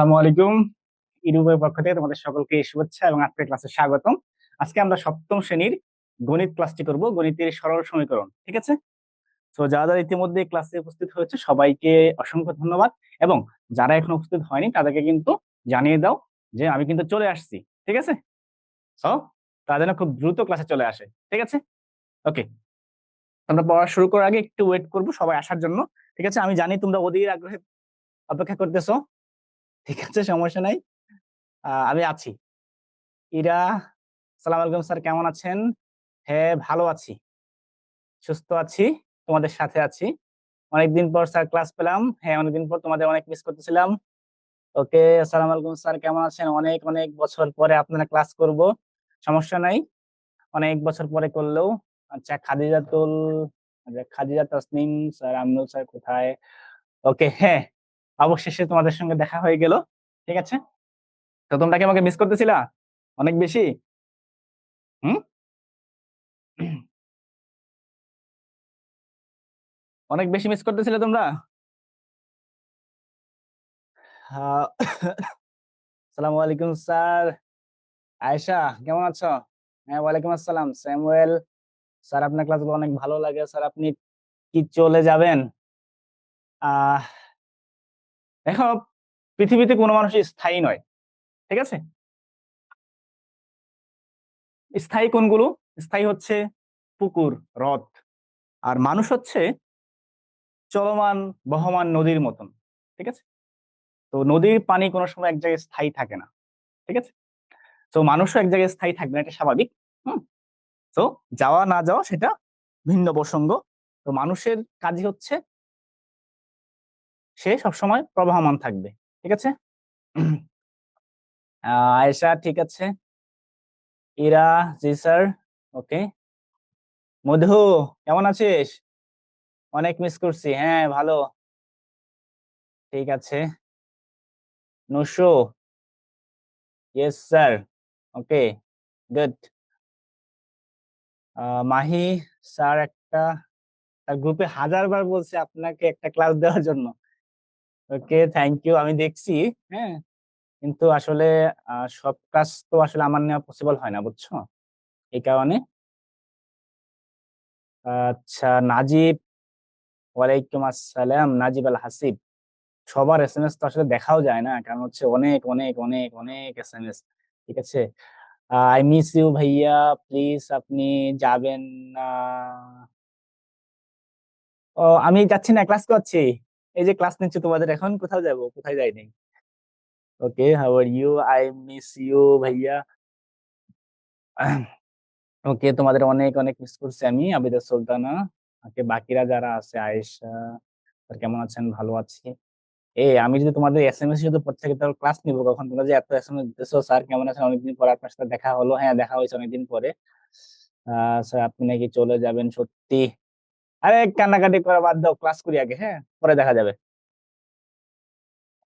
আসসালামু আলাইকুম। ইউটিউবের পক্ষ থেকে তোমাদের সকলকে শুভেচ্ছা এবং আজকের ক্লাসে স্বাগতম। আজকে আমরা সপ্তম শ্রেণীর গণিত ক্লাসটি করব, গণিতের সরল সমীকরণ। ঠিক আছে? তো যারা যারা ইতিমধ্যে ক্লাসে উপস্থিত হয়েছে সবাইকে অসংখ্য ধন্যবাদ, এবং যারা এখনো উপস্থিত হয়নি তাদেরকে কিন্তু জানিয়ে দাও যে আমি কিন্তু চলে আসছি। ঠিক আছে? তো তারা যেন খুব দ্রুত ক্লাসে চলে আসে। ঠিক আছে? ওকে। আমরা পড়া শুরু করার আগে একটু ওয়েট করব সবাই আসার জন্য। ঠিক আছে? আমি জানি তোমরা অধীর আগ্রহে অপেক্ষা করতেছো। ঠিক আছে, সমস্যা নাই। আমি আছি। ইরা, সালাম আলাইকুম স্যার, কেমন আছেন? হ্যাঁ, ভালো আছি, সুস্থ আছি, তোমাদের সাথে আছি। অনেকদিন পর স্যার ক্লাস পেলাম। হ্যাঁ, অনেকদিন পর, তোমাদের অনেক মিস করতেছিলাম। ওকে, আসসালামু আলাইকুম স্যার, কেমন আছেন? অনেক অনেক বছর পরে আপনারা ক্লাস করব, সমস্যা নাই, অনেক বছর পরে করলেও। আচ্ছা, খাদিজাতুল, আচ্ছা খাদিজা তাসনিম স্যার, আমনুল স্যার কোথায়? ওকে, হ্যাঁ, অবশেষে তোমাদের সঙ্গে দেখা হয়ে গেল। ঠিক আছে, তো তোমরা কি আমাকে মিস করতেছিলা অনেক বেশি? হুম। অনেক বেশি মিস করতেছিলে তোমরা? আহ, আসসালামু আলাইকুম স্যার। আয়েশা, কেমন আছো? হ্যাঁ, ওয়ালাইকুম আসসালাম স্যামুয়েল। স্যার আপনার ক্লাসগুলো অনেক ভালো লাগে স্যার, আপনি কি চলে যাবেন? আহ দেখো, পৃথিবীতে কোনো মানুষই স্থায়ী নয়। ঠিক আছে? স্থায়ী কোনগুলো? স্থায়ী হচ্ছে পুকুর, হ্রদ। আর মানুষ হচ্ছে চলমান, বহমান নদীর মতন। ঠিক আছে? তো নদীর পানি কোনো সময় এক জায়গায় স্থায়ী থাকে না। ঠিক আছে? তো মানুষও এক জায়গায় স্থায়ী থাকবে না, এটা স্বাভাবিক। হুম। তো যাওয়া না যাওয়া সেটা ভিন্ন প্রসঙ্গ। তো মানুষের কাজই হচ্ছে সে সবসময় প্রবাহমান থাকবে। ঠিক আছে? আয়েশা, ঠিক আছে। ইরা, জি স্যার। ওকে। মধু, কেমন আছিস? অনেক মিস করছি। হ্যাঁ, ভালো। ঠিক আছে। নুসু, ইয়েস স্যার। ওকে, গুড। মাহি, স্যার একটা, তার গ্রুপে 1000 বার বলছে আপনাকে একটা ক্লাস দেওয়ার জন্য। ওকে, থ্যাংক ইউ, আমি দেখছি। হ্যাঁ, কিন্তু আসলে সব ক্লাস তো আসলে আমার নেওয়া পসিবল হয় না, বুঝছো, এই কারণে। আচ্ছা, নাজিব, ওয়ালাইকুম আসসালাম, নাজিব আল হাসিব। সবার এসএমএস তো আসলে দেখাও যায় না, কারণ হচ্ছে অনেক অনেক অনেক অনেক এসএমএস। ঠিক আছে। আই মিস ইউ ভাইয়া, প্লিজ আপনি যাবেন না? ও, আমি যাচ্ছি না, ক্লাস করছি। এই যে ক্লাস নিচ্ছি তোমাদের, এখন কোথাও যাব? কোথায় যাইনি। Okay, how are you? I miss you ভাইয়া। ওকে, তোমাদের অনেক অনেক মিস করছি আমি, আবিদা সুলতানা। ওকে, বাকিরা যারা আছে, আয়েশা স্যার কেমন আছেন? ভালো আছি। আমি যদি তোমাদের এসএমএস শুধু পড়তে থাকি তাহলে ক্লাস নিবো কখন? তোমরা যে এত এসএমএস দিতেছো, স্যার কেমন আছেন, অনেকদিন পর আপনার সাথে দেখা হলো। হ্যাঁ, দেখা হয়েছে অনেকদিন পরে। স্যার আপনি নাকি চলে যাবেন সত্যি? আরে কান্নাকাটি করা বাদ দাও, ক্লাস করি আগে, হ্যাঁ, পরে দেখা যাবে।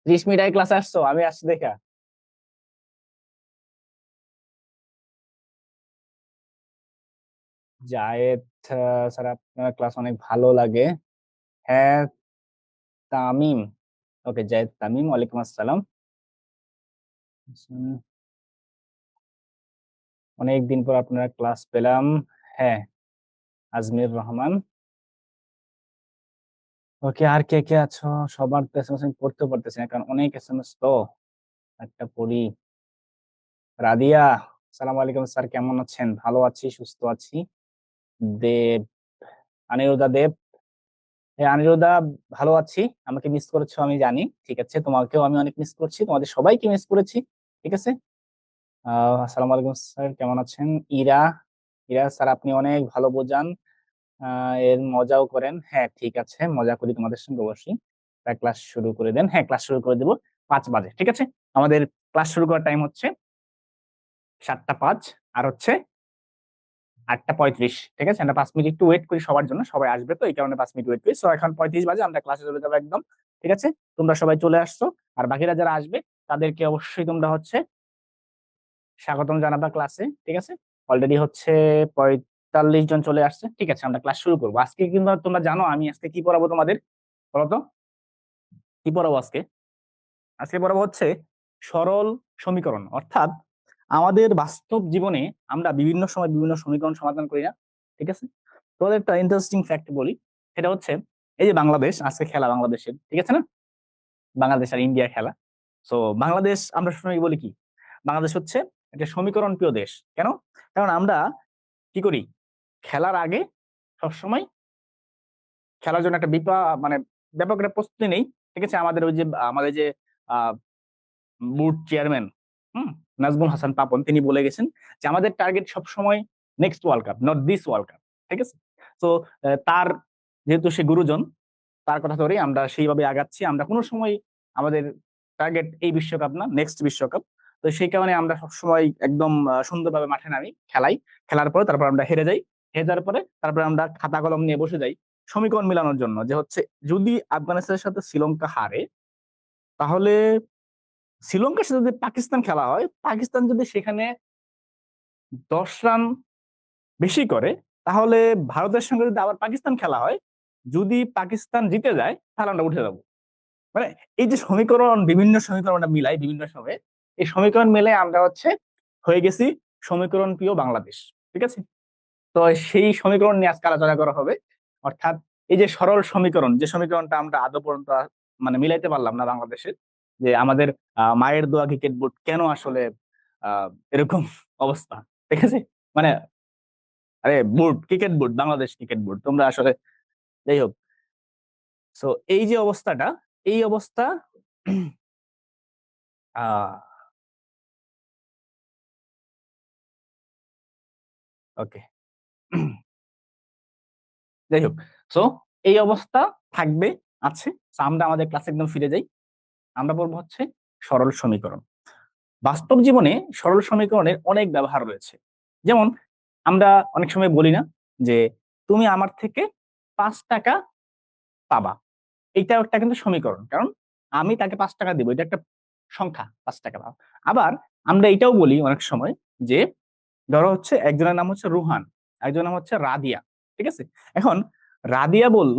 30 মিনিট আগে ক্লাসে আসছো, আমি আসছি দেখা। জায়েদ, স্যার আপনার ক্লাস অনেক ভালো লাগে। হ্যাঁ, তামিম। ওকে, জায়েদ তামিম, ওয়ালাইকুম আসসালাম। উম, অনেকদিন পর আপনারা ক্লাস পেলাম। হ্যাঁ, আজমির রহমান। ওকে, আর কে কে আছো? সবার তো এসএমএস আমি পড়তে পারতেছি না, কারণ অনেক এসএমএস তো। একটা পড়ি। রাদিয়া, সালাম আলাইকুম স্যার, কেমন আছেন? ভালো আছি, সুস্থ আছি। দেব, আনিরুদ্ধা দেব। হ্যাঁ, আনিরুদ্ধা, ভালো আছি। আমাকে মিস করেছো আমি জানি। ঠিক আছে, তোমাকেও আমি অনেক মিস করছি, তোমাদের সবাইকে মিস করেছি। ঠিক আছে। আসসালামু আলাইকুম স্যার, কেমন আছেন? ইরা, ইরা স্যার আপনি অনেক ভালো বোঝান, এর মজাও করেন। হ্যাঁ, ঠিক আছে, মজা করি তোমাদের সঙ্গে অবশ্যই। ক্লাস শুরু করে দেন। হ্যাঁ, ক্লাস শুরু করে দেবো 5 বাজে। ঠিক আছে, আমাদের ক্লাস শুরু করার টাইম হচ্ছে 7টা 5, আর হচ্ছে 8টা 35। ঠিক আছে, আমরা 5 মিনিট একটু ওয়েট করি সবার জন্য, সবাই আসবে তো এই কারণে 5 মিনিট ওয়েট করি। এখন 35 বাজে, আমরা ক্লাসে চলে যাবো একদম। ঠিক আছে, তোমরা সবাই চলে আসছো, আর বাকিরা যারা আসবে তাদেরকে অবশ্যই তোমরা হচ্ছে স্বাগতম জানাবা ক্লাসে। ঠিক আছে, অলরেডি হচ্ছে 45 জন চলে আসছে। ঠিক আছে, আমরা ক্লাস শুরু করবো আজকে। কিন্তু তোমরা জানো আমি আজকে কি পড়াবো তোমাদের? বলো তো, কি পড়াবো আজকে? আজকে পড়াবো হচ্ছে সরল সমীকরণ, অর্থাৎ আমাদের বাস্তব জীবনে আমরা বিভিন্ন সময় বিভিন্ন সমীকরণ সমাধান করি না, ঠিক আছে? তো একটা ইন্টারেস্টিং ফ্যাক্ট বলি, সেটা হচ্ছে এই যে বাংলাদেশ আজকে খেলা বাংলাদেশের, ঠিক আছে না? বাংলাদেশ আর ইন্ডিয়ার খেলা। তো বাংলাদেশ আমরা সবসময় বলি কি, বাংলাদেশ হচ্ছে একটা সমীকরণ প্রিয় দেশ। কেন? কারণ আমরা কি করি, খেলার আগে সবসময় খেলার জন্য একটা মানে ব্যাপক একটা প্রস্তুতি নেই, ঠিক আছে? আমাদের যে বোর্ড চেয়ারম্যান, হুম, নাজমুল হাসান পাপন, তিনি বলে গেছেন যে আমাদের টার্গেট সব সময় next world cup, not this world cup, ঠিক আছে? তো তার যেহেতু সে গুরুজন, তার কথা ধরেই আমরা সেইভাবে আগাচ্ছি। আমরা কোনো সময় আমাদের টার্গেট এই বিশ্বকাপ না, নেক্সট বিশ্বকাপ। তো সেই কারণে আমরা সবসময় একদম সুন্দরভাবে মাঠে নামি, খেলার পরে তারপর আমরা হেরে যাই। হেরে যাওয়ার পরে তারপরে আমরা খাতা কলম নিয়ে বসে যাই সমীকরণ মিলানোর জন্য, যে হচ্ছে যদি আফগানিস্তানের সাথে শ্রীলঙ্কা হারে, তাহলে শ্রীলঙ্কার সাথে যদি পাকিস্তান খেলা হয়, পাকিস্তান যদি সেখানে 10 রান বেশি করে, তাহলে ভারতের সঙ্গে যদি আবার পাকিস্তান খেলা হয়, যদি পাকিস্তান জিতে যায়, তাহলে আমরা উঠে যাবো। মানে এই যে সমীকরণ, বিভিন্ন সমীকরণ আমরা মিলাই বিভিন্ন সময়ে, এই সমীকরণ মিলে আমরা হচ্ছে হয়ে গেছি সমীকরণ প্রিয় বাংলাদেশ, ঠিক আছে? তো সেই সমীকরণ নিয়ে আজকে আলোচনা করা হবে। অর্থাৎ এই যে সরল সমীকরণ, যে সমীকরণটা আমরা আদৌ পর্যন্ত মানে মিলাইতে পারলাম না বাংলাদেশের, যে আমাদের মায়ের দোয়া ক্রিকেট বোর্ড কেন আসলে এরকম অবস্থা, ঠিক আছে? মানে আরে board, cricket board, Bangladesh cricket board, তোমরা আসলে, যাই হোক। তো এই যে অবস্থাটা, এই অবস্থা আহ ওকে, যাই হোক। সো এই অবস্থা থাকবে, আছে। So, আমরা আমাদের ক্লাসে একদম ফিরে যাই। আমরা বলবো হচ্ছে সরল সমীকরণ। বাস্তব জীবনে সরল সমীকরণের অনেক ব্যবহার রয়েছে। যেমন আমরা অনেক সময় বলি না যে তুমি আমার থেকে 5 টাকা পাবা, এইটাও একটা কিন্তু সমীকরণ, কারণ আমি তাকে 5 টাকা দিব, এটা একটা সংখ্যা, 5 টাকা পাবা। আবার আমরা এটাও বলি অনেক সময় যে ধরো হচ্ছে একজনের নাম হচ্ছে রুহান, একজনের নাম হচ্ছে রাদিয়া, ঠিক আছে? এখন রাদিয়া বলল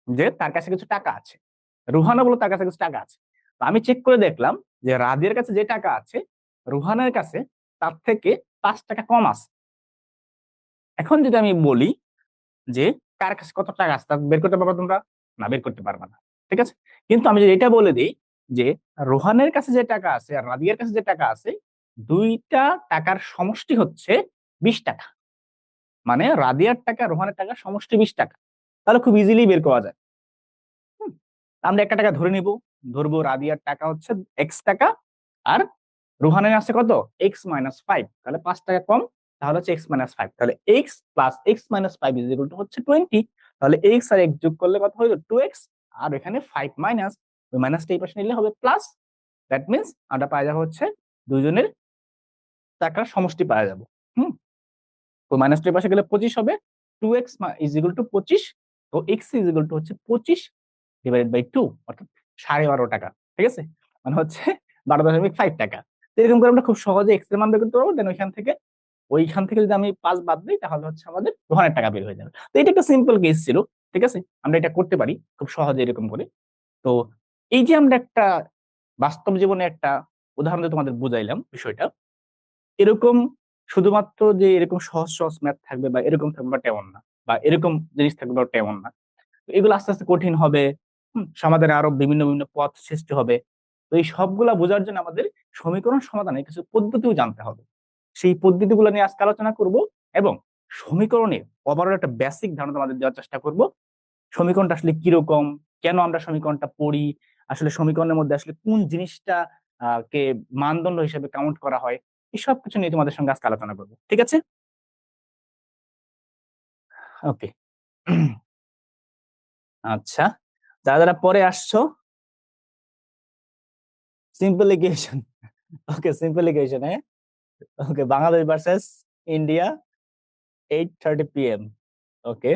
যে তার কাছে কিছু টাকা আছে, রুহানও বললো তার কাছে কিছু টাকা আছে। তো আমি চেক করে দেখলাম যে রাদিয়ার কাছে যে টাকা আছে, রুহানের কাছে তার থেকে 5 টাকা কম আছে। এখন যদি আমি বলি যে কার কাছে কত টাকা আছে তা বের করতে পারবা তোমরা? না, বের করতে পারবা না, ঠিক আছে? কিন্তু আমি যদি এটা বলে দিই যে রোহানের কাছে যে টাকা আছে আর রাদিয়ার কাছে যে টাকা আছে, দুইটা টাকার সমষ্টি হচ্ছে 20 টাকা, মানে রাদিয়ার টাকা রোহানের টাকা সমষ্টি 20 টাকা, তাহলে খুব ইজিলি বের করা যায়। হুম, আমরা একটা টাকা ধরে নিব, ধরবো রাদিয়ার টাকা হচ্ছে X টাকা, আর রোহানের আছে কত, X-5, তাহলে 5 টাকা কম, তাহলে হচ্ছে X-5, তাহলে X+X-5 ইজ ইকুয়াল টু হচ্ছে 20। তাহলে X আর X যোগ করলে কত হইলো, 2X, আর এখানে 5 মাইনাস, ওই মাইনাসটা এই পাশে নিলে হবে প্লাস। দ্যাট মিনস আমরা পাওয়া যাবো হচ্ছে দুইজনের টাকার সমষ্টি পাওয়া যাবো। হুম, তো মাইনাসটা এই পাশে গেলে 25 হবে, 2X ইজ ইকুয়াল টু 25, তো X ইজ ইকুয়াল টু হচ্ছে 25/2, অর্থাৎ 12.5 টাকা, ঠিক আছে? মানে হচ্ছে 12.5 টাকা। তো এরকম করে আমরা খুব সহজে এক্স এর মান বের করতে পারবো। দেন ওইখান থেকে যদি আমি 5 বাদ দিই, তাহলে হচ্ছে আমাদের রোহানের টাকা বের হয়ে যাবে। তো এটা একটা সিম্পল কেস ছিল, ঠিক আছে? আমরা এটা করতে পারি খুব সহজে এরকম করে। তো এই যে আমরা একটা বাস্তব জীবনে একটা উদাহরণ দিয়ে তোমাদের বুঝাইলাম বিষয়টা, এরকম শুধুমাত্র যে এরকম সহজ সহজ ম্যাথ থাকবে বা এরকম থাকবে বা তেমন না, বা এরকম জিনিস থাকবে বা তেমন না। তো এগুলো আস্তে আস্তে কঠিন হবে, সমাধানে আরো বিভিন্ন বিভিন্ন পথ সৃষ্টি হবে। তো এই সবগুলা বোঝার জন্য আমাদের সমীকরণ সমাধানে কিছু পদ্ধতিও জানতে হবে। সেই পদ্ধতিগুলো নিয়ে আজকে আলোচনা করব, এবং সমীকরণের ওভারঅল একটা বেসিক ধারণা তোমাদের দেওয়ার চেষ্টা করব। সমীকরণটা আসলে কিরকম, কেন আমরা সমীকরণটা পড়ি, আসলে সমীকরণের মধ্যে আসলে কোন জিনিসটা কে মানদণ্ড হিসেবে কাউন্ট করা হয়, এই সব কিছু নিয়ে তোমাদের সঙ্গে আজকে আলোচনা করবো, ঠিক আছে? ওকে। আচ্ছা, যারা যারা পরে আসছো, সিম্পল ইকুয়েশন। ওকে, সিম্পল ইকুয়েশন, হ্যাঁ। ওকে, বাংলাদেশ ভার্সেস ইন্ডিয়া, 8:30 PM। ওকে,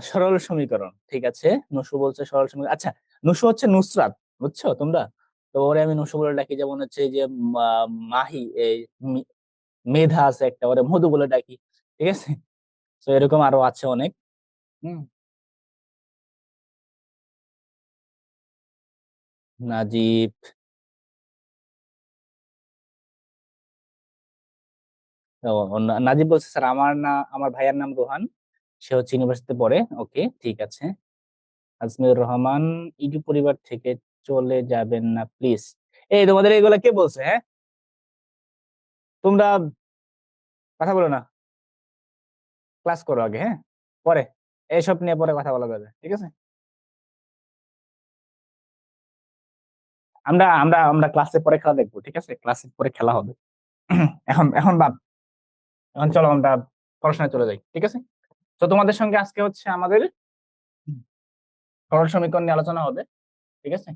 সরল সমীকরণ, ঠিক আছে। নসু বলছে সরল সমীকরণ। আচ্ছা, নসু হচ্ছে নুসরাত, বুঝছো তোমরা? তো ওরে আমি নসু বলে ডাকি, যেমন হচ্ছে এই যে মাহি, এই মেধা আছে একটা, ওরে মধু বলে ডাকি, ঠিক আছে? তো এরকম আরো আছে অনেক। হুম, নাজিব, নাজিব বলছে স্যার আমার ভাইয়ার নাম রোহান, সে হচ্ছে ইউনিভার্সিটিতে পড়ে। ওকে, ঠিক আছে। আজমিউর রহমান, ইডু পরিবার থেকে চলে যাবেন না প্লিজ। এই তোমাদের এগুলা কে বলছে? হ্যাঁ, তোমরা কথা বলো না, ক্লাস করো আগে, হ্যাঁ, পরে এইসব নিয়ে পরে কথা বলা যাবে, ঠিক আছে? আমরা আমরা আমরা ক্লাসে পরে খেলা দেখবো, ঠিক আছে? ক্লাসে পরে খেলা হবে। এখন এখন বাদ, এখন চলো আমরা পড়াশোনায় চলে যাই, ঠিক আছে? তো তোমাদের সঙ্গে আজকে হচ্ছে আমাদের সরল সমীকরণ নিয়ে আলোচনা হবে, ঠিক আছে?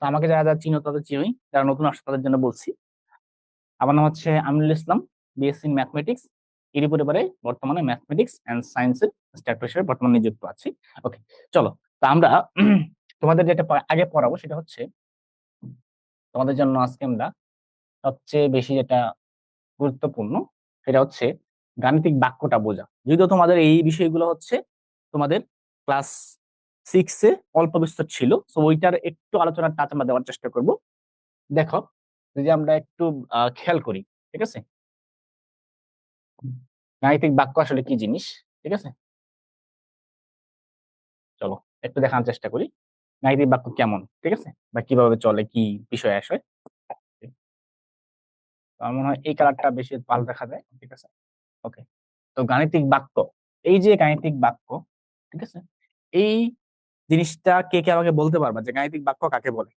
তো আমাকে যারা যারা চিনো তাদের চিনোই, যারা নতুন আসছে তাদের জন্য বলছি। আমার নাম হচ্ছে Aminul Islam, BSc in mathematics. এরই পরিবারে বর্তমানে ম্যাথমেটিক্স এন্ড সায়েন্সের স্টাফ হিসেবে বর্তমানে নিযুক্ত আছি। ওকে, চলো। তো আমরা তোমাদের যেটা আগে পড়াবো সেটা হচ্ছে, তোমাদের জন্য আজকে আমরা সবচেয়ে বেশি যেটা গুরুত্বপূর্ণ সেটা হচ্ছে গাণিতিক বাক্যটা বোঝা। যদিও তোমাদের এই বিষয়গুলো হচ্ছে তোমাদের ক্লাস 6-এ অল্প বিস্তর ছিল, তো ওইটার একটু আলোচনার টাচ আমরা দেওয়ার চেষ্টা করব। দেখো, যদি আমরা একটু খেয়াল করি, ঠিক আছে, গাণিতিক বাক্য আসলে কি জিনিস, ঠিক আছে? চলো একটু দেখানোর চেষ্টা করি গাণিতিক বাক্য কেমন, ঠিক আছে, বা কিভাবে চলে, কি বিষয় আসে। তো আমার মনে হয় এই কালারটা বেশি ভালো দেখা যায়, ঠিক আছে? ওকে। তো গাণিতিক বাক্য, এই যে গাণিতিক বাক্য, ঠিক আছে, এই জিনিসটা কে কে আমাকে বলতে পারবা যে গাণিতিক বাক্য কাকে বলে?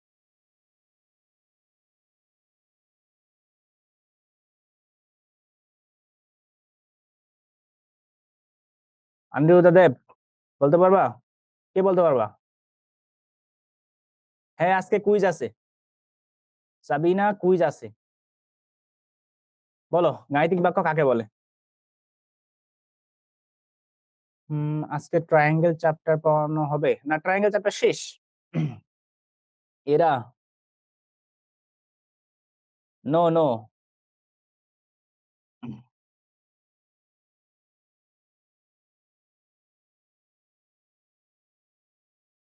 আন্দ্রিউদা দেব, বলতে পারবা? কে বলতে পারবা? হ্যাঁ, আজকে কুইজ আছে, সাবিনা কুইজ আছে। বলো গাণিতিক বাক্য কাকে বলে? আজকে ট্রায়াঙ্গেল চ্যাপ্টার পড়ানো হবে না? ট্রায়াঙ্গেল চ্যাপ্টার শেষ। এরা, নো নো।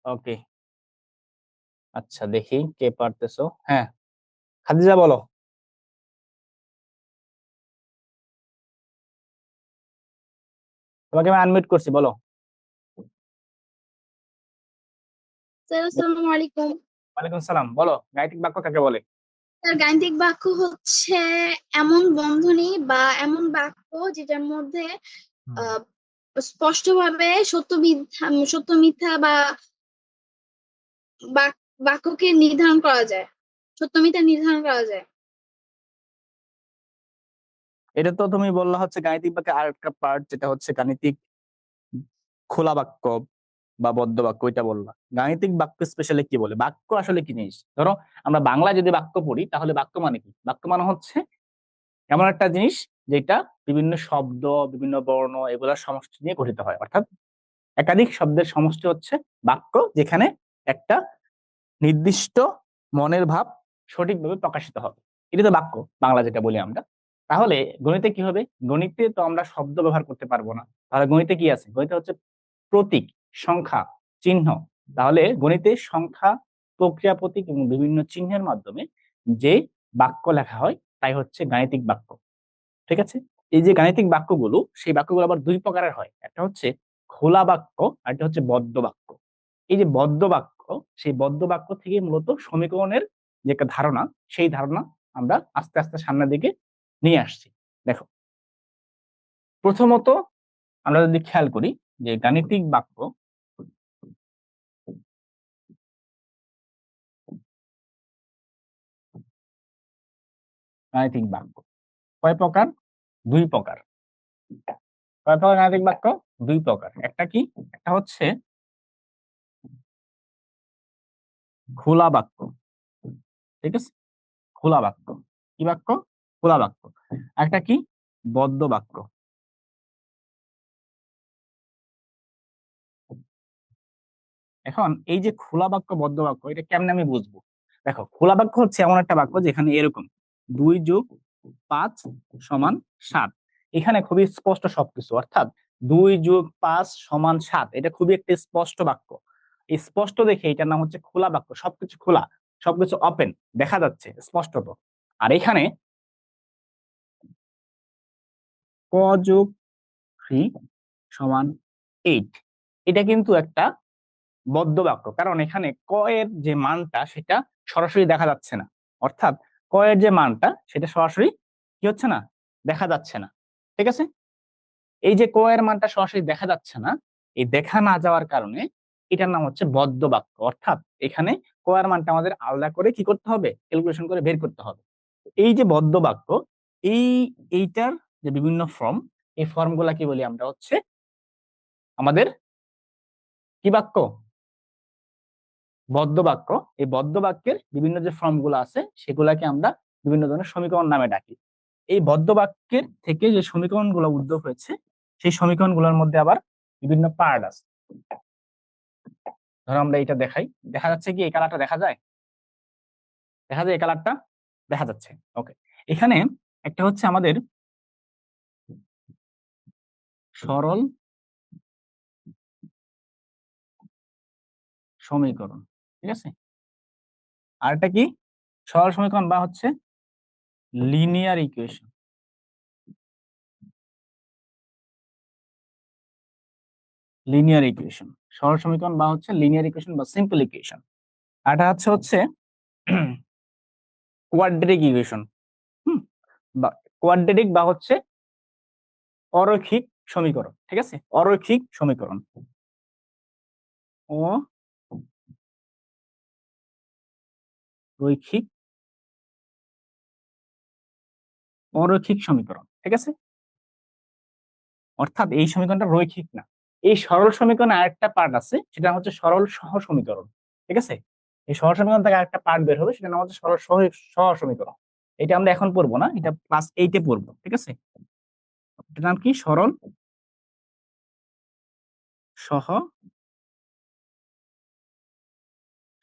ওকে, আচ্ছা দেখি কে পারতেছো। হ্যাঁ, খাদিজা বলো। তোমাকে আমি আনমিউট করছি, বলো। স্যার আসসালামু আলাইকুম। ওয়ালাইকুম সালাম, বলো গাণিতিক বাক্য কাকে বলে? স্যার গাণিতিক বাক্য হচ্ছে এমন বন্ধনী বা এমন বাক্য যেটার মধ্যে হুম। আহ, স্পষ্টভাবে সত্য মিথ্যা বা বাক্যকে নির্ধারণ করা যায়, সত্য মিথ্যা নির্ধারণ করা যায়। এটা তো তুমি বললা হচ্ছে গাণিতিক বাক্যের আরেকটা পার্ট, যেটা হচ্ছে গাণিতিক খোলা বাক্য বা বদ্ধ বাক্য, ওইটা বললা। গাণিতিক বাক্য স্পেশালি কি বলে? বাক্য আসলে কি জিনিস? ধরো আমরা বাংলায় যদি বাক্য পড়ি তাহলে বাক্য মানে কি? বাক্য মানে হচ্ছে এমন একটা জিনিস যেটা বিভিন্ন শব্দ, বিভিন্ন বর্ণ, এগুলোর সমষ্টি নিয়ে গঠিত হয়। অর্থাৎ একাধিক শব্দের সমষ্টি হচ্ছে বাক্য, যেখানে একটা নির্দিষ্ট মনের ভাব সঠিকভাবে প্রকাশিত হবে। এটা তো বাক্য, বাংলা যেটা বলি আমরা। তাহলে গণিতে কি হবে? গণিতে তো আমরা শব্দ ব্যবহার করতে পারবো না। তাহলে গণিতে কি আছে? গণিতে হচ্ছে প্রতীক, সংখ্যা, চিহ্ন। তাহলে গণিতে সংখ্যা, প্রক্রিয়া, প্রতীক এবং বিভিন্ন চিহ্নের মাধ্যমে যে বাক্য লেখা হয় তাই হচ্ছে গাণিতিক বাক্য, ঠিক আছে? এই যে গাণিতিক বাক্যগুলো, সেই বাক্যগুলো আবার দুই প্রকারের হয়। একটা হচ্ছে খোলা বাক্য, আর একটা হচ্ছে বদ্ধ বাক্য। এই যে বদ্ধ বাক্য, সেই বদ্ধ বাক্য থেকে মূলত সমীকরণের যে একটা ধারণা, সেই ধারণা আমরা আস্তে আস্তে সামনের দিকে নিয়ে আসছি। দেখো, প্রথমত আমরা যদি খেয়াল করি যে গাণিতিক বাক্য, গাণিতিক বাক্য কয় প্রকার? দুই প্রকার। কয় প্রকার গাণিতিক বাক্য? দুই প্রকার। একটা কি? একটা হচ্ছে খোলা বাক্য, ঠিক আছে? খোলা বাক্য, কি বাক্য? খোলা বাক্য। একটা কি? বদ্ধ বাক্য। এখন এই যে খোলা বাক্য, বদ্ধ বাক্য, এটা কেমনে আমি বুঝবো? দেখো, খোলা বাক্য হচ্ছে এমন একটা বাক্য যেখানে এরকম 2+5=7। এখানে খুবই স্পষ্ট সবকিছু, অর্থাৎ 2+5=7, এটা খুবই একটা স্পষ্ট বাক্য। এই স্পষ্ট দেখে এটার নাম হচ্ছে খোলা বাক্য, সবকিছু খোলা, সবকিছু ওপেন, দেখা যাচ্ছে স্পষ্টত। আর এখানে ক যোগ 3 সমান 8, এটা কিন্তু একটা বদ্ধ বাক্য, কারণ এখানে ক এর যে মানটা সেটা সরাসরি দেখা যাচ্ছে না। অর্থাৎ ক এর যে মানটা সেটা সরাসরি কি হচ্ছে না, দেখা যাচ্ছে না। ঠিক আছে, এই যে ক এর মানটা সরাসরি দেখা যাচ্ছে না, এই দেখা না যাওয়ার কারণে এটার নাম হচ্ছে বদ্ধ বাক্য। অর্থাৎ এখানে ক এর মানটা আমাদের আলাদা করে কি করতে হবে, ক্যালকুলেশন করে বের করতে হবে। এই যে বদ্ধ বাক্য, এই এইটার যে বিভিন্ন ফর্ম, এই ফর্ম গুলা কি বলি আমরা, হচ্ছে আমাদের কি বাক্য, বদ্ধ বাক্য। এই বদ্ধ বাক্যের বিভিন্ন যে ফর্ম গুলো আছে সেগুলাকে আমরা বিভিন্ন ধরনের সমীকরণ নামে ডাকি। এই বদ্ধ বাক্যের থেকে যে সমীকরণ গুলো উদ্ভব হয়েছে, সেই সমীকরণ গুলোর মধ্যে আবার বিভিন্ন পার্ট আছে। ধরো আমরা এটা দেখাই, দেখা যাচ্ছে কি এই কালারটা দেখা যায়, দেখা যায় এই কালারটা দেখা যাচ্ছে। ওকে, এখানে একটা হচ্ছে আমাদের সরল সমীকরণ, ঠিক আছে। আর এটা কি, সরল সমীকরণ বা হচ্ছে লিনিয়ার ইকুয়েশন। লিনিয়ার ইকুয়েশন, সরল সমীকরণ বা হচ্ছে লিনিয়ার ইকুয়েশন বা সিম্পল ইকুয়েশন। আর এটা হচ্ছে কোয়াড্রেটিক ইকুয়েশন, বা কোয়াড্রেটিক বা হচ্ছে অরৈখিক সমীকরণ। ঠিক আছে, অরৈখিক সমীকরণ, অরৈখিক, অরৈখিক সমীকরণ। ঠিক আছে, অর্থাৎ এই সমীকরণটা রৈখিক না। এই সরল সমীকরণে আরেকটা পার্ট আছে, সেটা হচ্ছে সরল সহ সমীকরণ। ঠিক আছে, এই সরল সমীকরণ থেকে আরেকটা পার্ট বের হবে, সেটা নাম হচ্ছে সরল সহ সমীকরণ। এটা আমরা এখন পড়বো না, এটা ক্লাস 8-এ পড়বো। ঠিক আছে, এটার নাম কি, সরল সহ,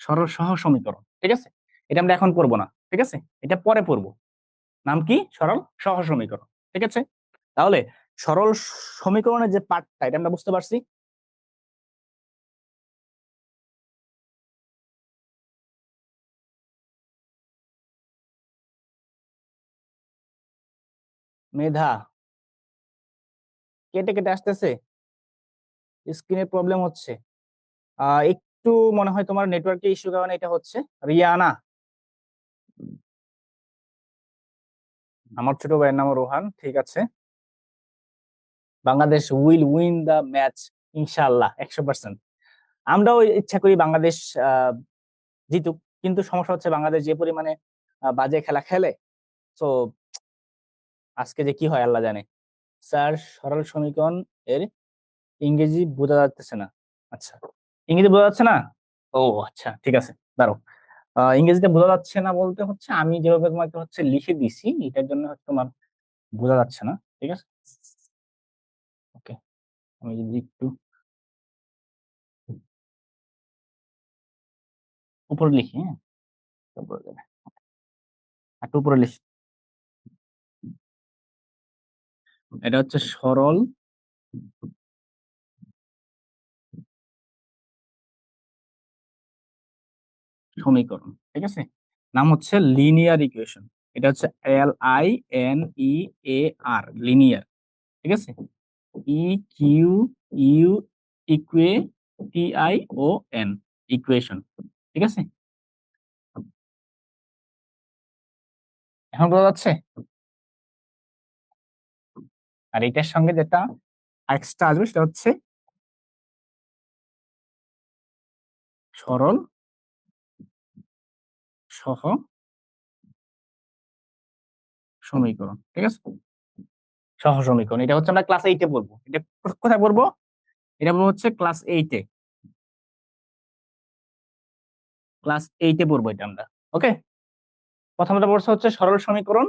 সরল সহ সমীকরণ। ঠিক আছে, এটা আমরা এখন পড়বো না, ঠিক আছে, এটা পরে পড়বো। নাম কি, সরল সহ সমীকরণ। ঠিক আছে, তাহলে সরল সমীকরণের যে পার্টটা, এটা আমরা বুঝতে পারছি। মেধা, কেটে কেটে আসতেছে, স্ক্রিনের প্রবলেম হচ্ছে। একটু মনে হয় তোমার নেটওয়ার্কের ইস্যু কারণে এটা হচ্ছে। রিয়ানা, আমার ছোট ভাইয়ের নাম রোহান। ঠিক আছে, Bangladesh will win the match, ইনশাআল্লাহ 100%। আমরাও ইচ্ছা করি বাংলাদেশ আহ জিতুক, কিন্তু সমস্যা হচ্ছে বাংলাদেশ যে পরিমাণে বাজে খেলা খেলে, তো আজকে যে কি হয় আল্লাহ জানে। স্যার, সরল সমীকরণ এর ইংরেজি বোঝা যাচ্ছে না। আচ্ছা, ইংরেজি বোঝা যাচ্ছে না। ও আচ্ছা, ঠিক আছে, দাঁড়ো। ইংরেজিতে বোঝা যাচ্ছে না বলতে হচ্ছে আমি যেভাবে তোমাকে হচ্ছে লিখে দিছি, এটার জন্য হচ্ছে তোমার বোঝা যাচ্ছে না। ঠিক আছে, ওকে, আমি যদি একটু উপরে লিখি, হ্যাঁ, তারপরে যাবে। একটু উপরে লিখি, এটা হচ্ছে সরল সমীকরণ। ঠিক আছে, নাম হচ্ছে লিনিয়ার ইকুয়েশন। এটা হচ্ছে LINEAR, লিনিয়ার। ঠিক আছে, EQU, ইকুয়ে, TION, ইকুয়েশন। ঠিক আছে, এখন বোঝা যাচ্ছে। আর এটার সঙ্গে যেটা এক্সট্রা আসবে সেটা হচ্ছে সরল সহ সমীকরণ। ঠিক আছে, সহ সমীকরণ, এটা হচ্ছে আমরা ক্লাস 8-এ পড়বো। এটা কোথায় পড়বো, এটা পড়বো হচ্ছে ক্লাস 8-এ, ক্লাস 8-এ পড়বো এটা আমরা। ওকে, প্রথমত পড়ছো হচ্ছে সরল সমীকরণ,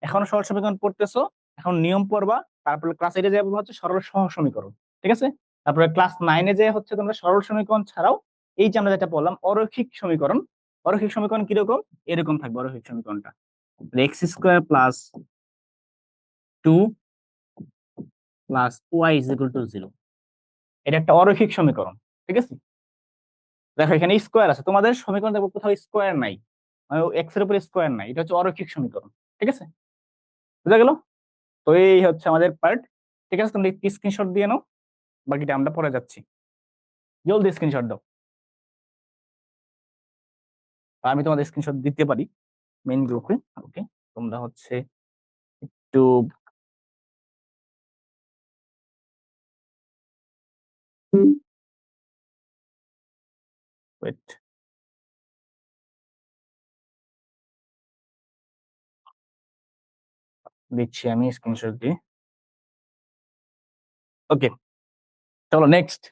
এখন সরল সমীকরণ পড়তেছো, এখন নিয়ম পড়বা। তারপরে ক্লাস 8-এ যাবো হচ্ছে সরল সহ সমীকরণ। ঠিক আছে, তারপরে ক্লাস 9-এ যে হচ্ছে তোমরা সরল সমীকরণ ছাড়াও এই যে আমরা যেটা বললাম অরৈখিক সমীকরণ, অরৈখিক সমীকরণ কিরকম, এরকম থাকবে অরৈখিক সমীকরণটা, x² plus 2 plus y is equal two 0। এটা একটা অরৈখিক সমীকরণ। ঠিক আছে, দেখো এখানে স্কোয়ার আছে, তোমাদের সমীকরণ দেখো কোথাও স্কোয়ার নাই, মানে এক্স এর উপরে স্কোয়ার নাই, এটা হচ্ছে অরৈখিক সমীকরণ। ঠিক আছে, বুঝা গেল? তো এই হচ্ছে আমাদের পার্ট। ঠিক আছে, তুমি স্ক্রিনশট দিয়ে নাও, বাকিটা আমরা পরে যাচ্ছি। জলদি স্ক্রিনশট দাও, আর আমি তোমাদের স্ক্রিনশট দিতে পারি মেইন গ্রুপে। ওকে, তোমরা হচ্ছে একটু ওয়েট, দিচ্ছি আমি স্ক্রিনশট দিয়ে। ওকে, চলো নেক্সট।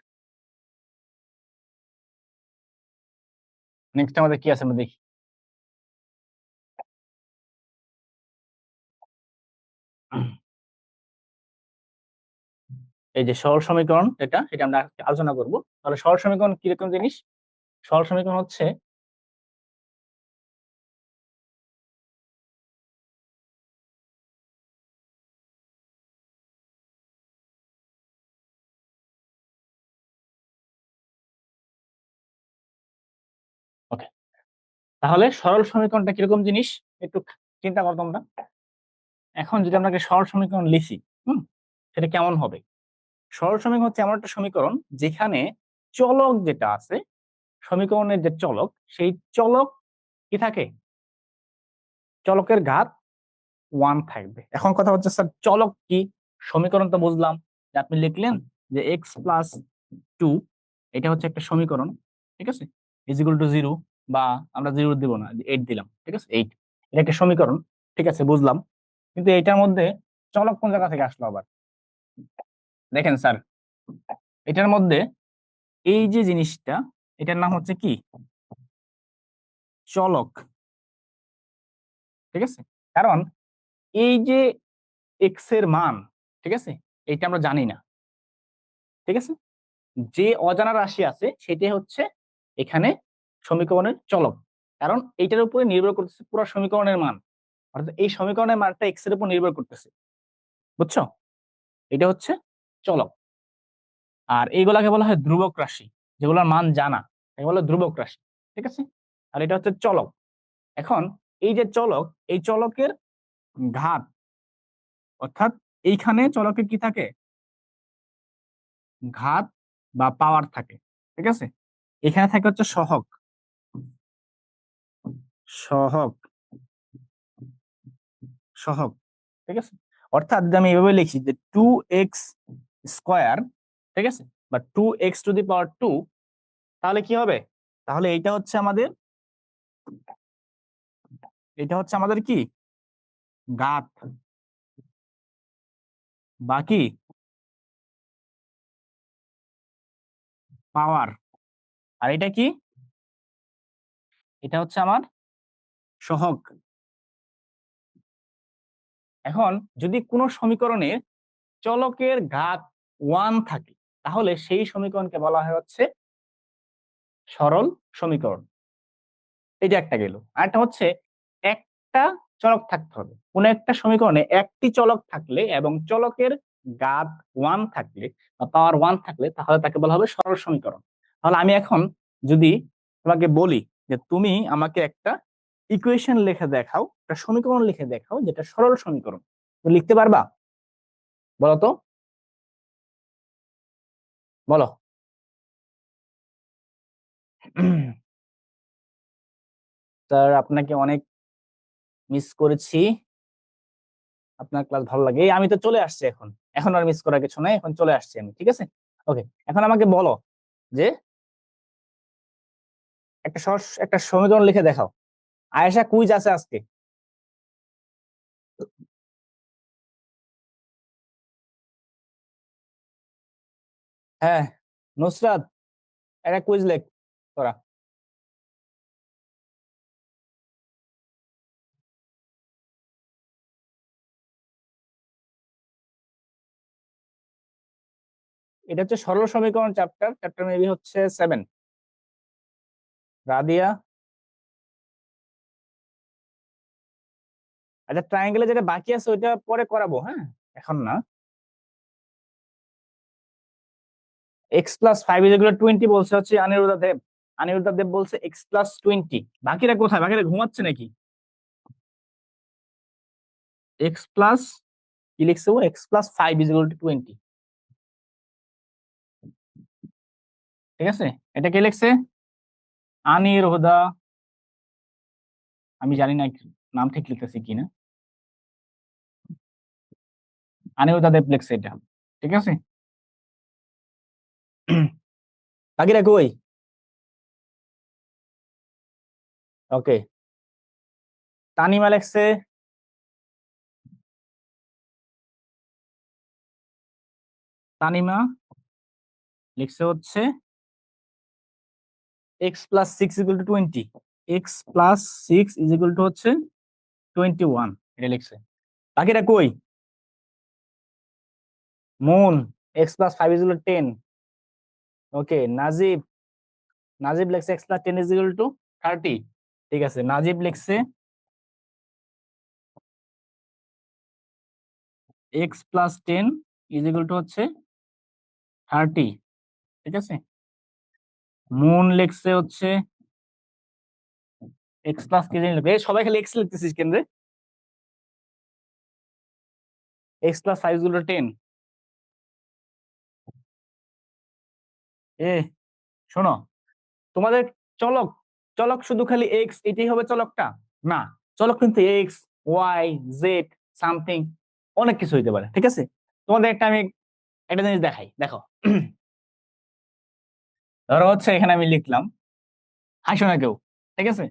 নেক্সট আমাদের কি আছে আমরা দেখি। এই যে সরল সমীকরণ, এটা এটা আমরা আজকে আলোচনা করব। তাহলে সরল সমীকরণ কিরকম জিনিস? সরল সমীকরণ হচ্ছে ওকে, তাহলে সরল সমীকরণটা কিরকম জিনিস একটু চিন্তা করো তোমরা। এখন যদি আমরা একটা সরল সমীকরণ লিখি, সেটা কেমন হবে? সরল সমীকরণ হচ্ছে এমন একটা সমীকরণ যেখানে চলক যেটা আছে, সমীকরণের যে চলক, সেই চলক কি থাকে? চলকের ঘাত ওয়ান থাকবে। এখন কথা হচ্ছে স্যার চলক কি? সমীকরণ তো বুঝলাম, যে আপনি লিখলেন যে এক্স প্লাস টু, এটা হচ্ছে একটা সমীকরণ। ঠিক আছে, ইজ ইকুয়াল টু জিরো, বা আমরা জিরো দিব না, এইট দিলাম। ঠিক আছে, এইট, এটা একটা সমীকরণ। ঠিক আছে, বুঝলাম। কিন্তু এটার মধ্যে চলক কোন জায়গা থেকে আসলো আবার? দেখেন স্যার, এটার মধ্যে এই যে জিনিসটা, এটার নাম হচ্ছে কি? চলক। ঠিক আছে, কারণ এই যে এক্স এর মান, ঠিক আছে, এটা আমরা জানি না। ঠিক আছে, যে অজানা রাশি আছে সেটাই হচ্ছে এখানে সমীকরণের চলক, কারণ এইটার উপরে নির্ভর করতেছে পুরো সমীকরণের মান। অর্থাৎ এই সমীকরণের মানটা এক্স এর উপর নির্ভর করতেছে। বুঝছো? এটা হচ্ছে চলক। আর এইগুলাকে বলা হয় ধ্রুবক রাশি, যেগুলোর মান জানা, এগুলো বলে ধ্রুবক রাশি। ঠিক আছে, আর এটা হচ্ছে চলক। এখন এই যে চলক, এই চলকের ঘাত, অর্থাৎ এইখানে চলকের কি থাকে? ঘাত বা পাওয়ার থাকে। ঠিক আছে, এখানে থাকে হচ্ছে সহগ। সহগ, সহগ। ঠিক আছে, অর্থাৎ যদি আমি এভাবে লিখি যে টু এক্স স্কোয়ার, ঠিক আছে, বা two x to the power two, তাহলে কি হবে? তাহলে এইটা হচ্ছে আমাদের, এটা হচ্ছে আমাদের কি? ঘাত, বা কি? পাওয়ার। আর এটা কি? এটা হচ্ছে আমার সহগ। এখন যদি কোনো সমীকরণে চলকের ঘাত ওয়ান থাকে, তাহলে সেই সমীকরণকে বলা হয় হচ্ছে সরল সমীকরণ। এটা একটা গেল। আরেকটা হচ্ছে একটা চলক থাকতে হবে কোন একটা সমীকরণে, একটি চলক থাকলে এবং চলকের ঘাত ওয়ান থাকলে বা পাওয়ার ওয়ান থাকলে, তাহলে তাকে বলা হবে সরল সমীকরণ। তাহলে আমি এখন যদি তোমাকে বলি যে তুমি আমাকে একটা ইকুয়েশন লিখে দেখাও, একটা সমীকরণ লিখে দেখাও যেটা সরল সমীকরণ, তুমি লিখতে পারবা? বলো তো, বলো। স্যার আপনাকে অনেক মিস করেছি, আপনার ক্লাস ভালো লাগে। এই আমি তো চলে আসছি এখন, এখন আর মিস করার কিছু নাই, এখন চলে আসছি আমি। ঠিক আছে, ওকে, এখন আমাকে বলো যে একটা সহজ একটা সমীকরণ লিখে দেখাও। আয়েশা কুইজ আছে আজকে। হ্যাঁ, নুসরাত, একটা কুইজ লেখ তোরা। এটা হচ্ছে সরল সমীকরণ চ্যাপ্টার, চ্যাপ্টার মেবি হচ্ছে 7। রাদিয়া, আচ্ছা ট্রায়াঙ্গেলে যেটা বাকি আছে ওইটা পরে করাবো, হ্যাঁ, এখন না। X plus five is equal 20 বলছে হচ্ছে অনিরুদ্ধ দেব। আনিরুদ্ধ দেব বলছে x+20। বাকিরা কোথায়? বাকিরা ঘুমাচ্ছে নাকি? এক্স প্লাস কি লিখছে ও? x+5 = 20। ঠিক আছে, এটা কে লিখছে? আনিরুদ্ধা। আমি জানি না নাম ঠিক লিখতেছি কিনা। আনিরুদ্ধা দেব লিখছে এটা। ঠিক আছে। বাকিরা কই? ওকে, তানিমা লিখছে তানিমা লিখছে হচ্ছে x+6 = 20। x+6 হচ্ছে 21, এটা লিখছে। বাকিরা কই? Moon x+5 = 10। ওকে, নাজিব লিখছে x+10 = 30। ঠিক আছে, নাজিব লিখছে x+10 = 30। ঠিক আছে, মুন লিখছে হচ্ছে এক্স প্লাস কি জানি লিখবে। সবাই খালি এক্স লিখতেছিস কেন রে? x+5 = 10। এ শোনো, তোমাদের চলক চলক শুধু খালি এক্স এটাই হবে চলকটা? না, চলক কিন্তু এক্স, ওয়াই, জেড, সামথিং, অনেক কিছু হইতে পারে। ঠিক আছে, তোমাদের আমি একটা জিনিস দেখাই, দেখো। ধরো হচ্ছে এখানে আমি লিখলাম, হাসো না কেউ। ঠিক আছে,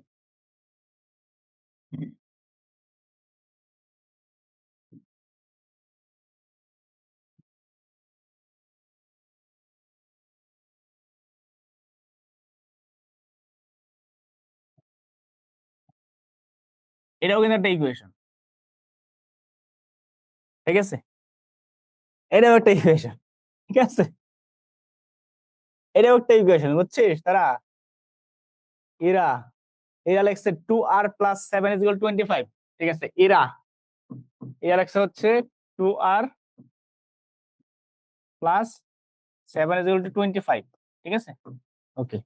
এটাও কিন্তু একটা ইকুয়েশন। ঠিক আছে, এটাও একটা ইকুয়েশন। ঠিক আছে, এটাও একটা ইকুয়েশন, বুঝছিস? তারা এরা এরা লেখছে 2r+7 = 25। ঠিক আছে, এরা এরা লেখছে হচ্ছে 2r+7 = 25। ঠিক আছে, ওকে।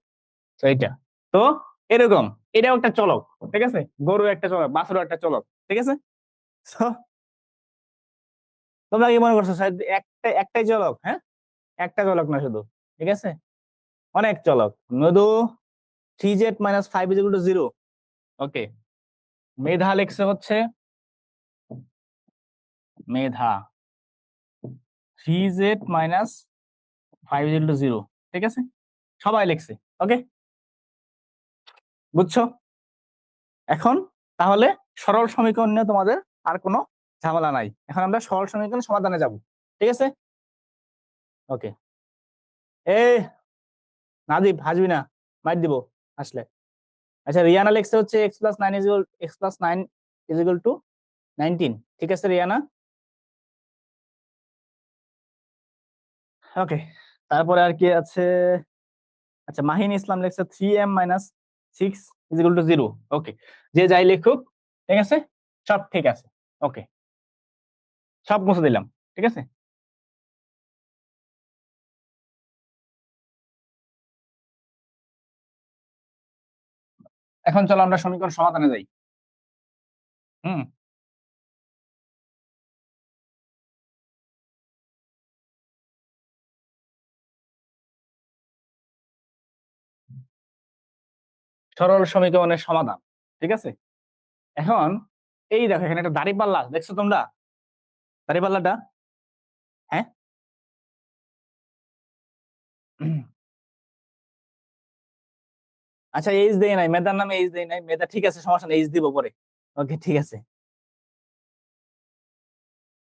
তো এইটা, তো এরকম, এটাও একটা চলক। ঠিক আছে, গরু একটা চলক, বাছুর একটা চলক। ঠিক আছে, তো তোমরা কি মনে করছো শায়দ একটাই চলক? হ্যাঁ, একটা চলক না শুধু। ঠিক আছে, অনেক চলক। মধু 3z - 5 = 0। ওকে, মেধা লেখছে হচ্ছে মেধা 3z - 5 = 0। ঠিক আছে, সবাই লিখছে। ওকে, বুঝছো? এখন তাহলে সরল সমীকরণ নিয়ে তোমাদের আর কোনো ঝামেলা নাই। এখন আমরা সরল সমীকরণ সমাধানে যাব। ঠিক আছে, ওকে। এই নাদীপ, হাসবি না, মাইর দিব আসলে। আচ্ছা, রিয়ানা লিখছে হচ্ছে x+9 = 19। ঠিক আছে রিয়ানা, ওকে। তারপরে আর কি আছে? আচ্ছা, মাহিন ইসলাম লিখছে 3m - 6 = 0। ওকে, যে যাই লিখুক, ঠিক আছে, সব ঠিক আছে। ওকে, সব মুছে দিলাম। ঠিক আছে, এখন চলো আমরা সমীকরণ সমাধানে যাই। হুম, সরল সমীকরণের সমাধান। ঠিক আছে, এখন এই দেখো, এখানে একটা দাঁড়িপাল্লা দেখছো তোমরা? দাঁড়িপাল্লাটা, হ্যাঁ। আচ্ছা, এইচ দেই নাই, মেধার নামে এইচ দেই নাই। মেধা ঠিক আছে, সমস্যা নেই, এইচ দিব পরে। ওকে, ঠিক আছে।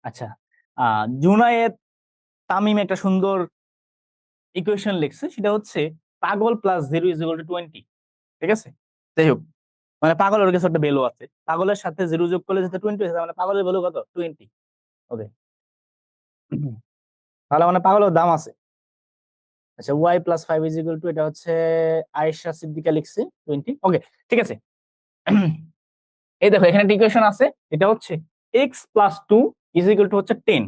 আচ্ছা, জুনায়েদ তামিম একটা সুন্দর ইকুয়েশন লিখছে, সেটা হচ্ছে পাগল প্লাস 0 = 20। ঠিক আছে, যাই হোক, মানে পাগলের কাছে একটা ভ্যালু আছে, পাগলের সাথে 0 যোগ করলে যেটা 20 হয়েছে, মানে পাগলের ভ্যালু কত? 20। ওকে, তাহলে মানে পাগলের দাম আছে। আচ্ছা, y+5 = এটা হচ্ছে আয়েশা সিদ্দিকা লিখছে 20। ওকে, ঠিক আছে। এই দেখো, এখানে একটা ইকুয়েশন আছে, এটা হচ্ছে x+2 = হচ্ছে 10।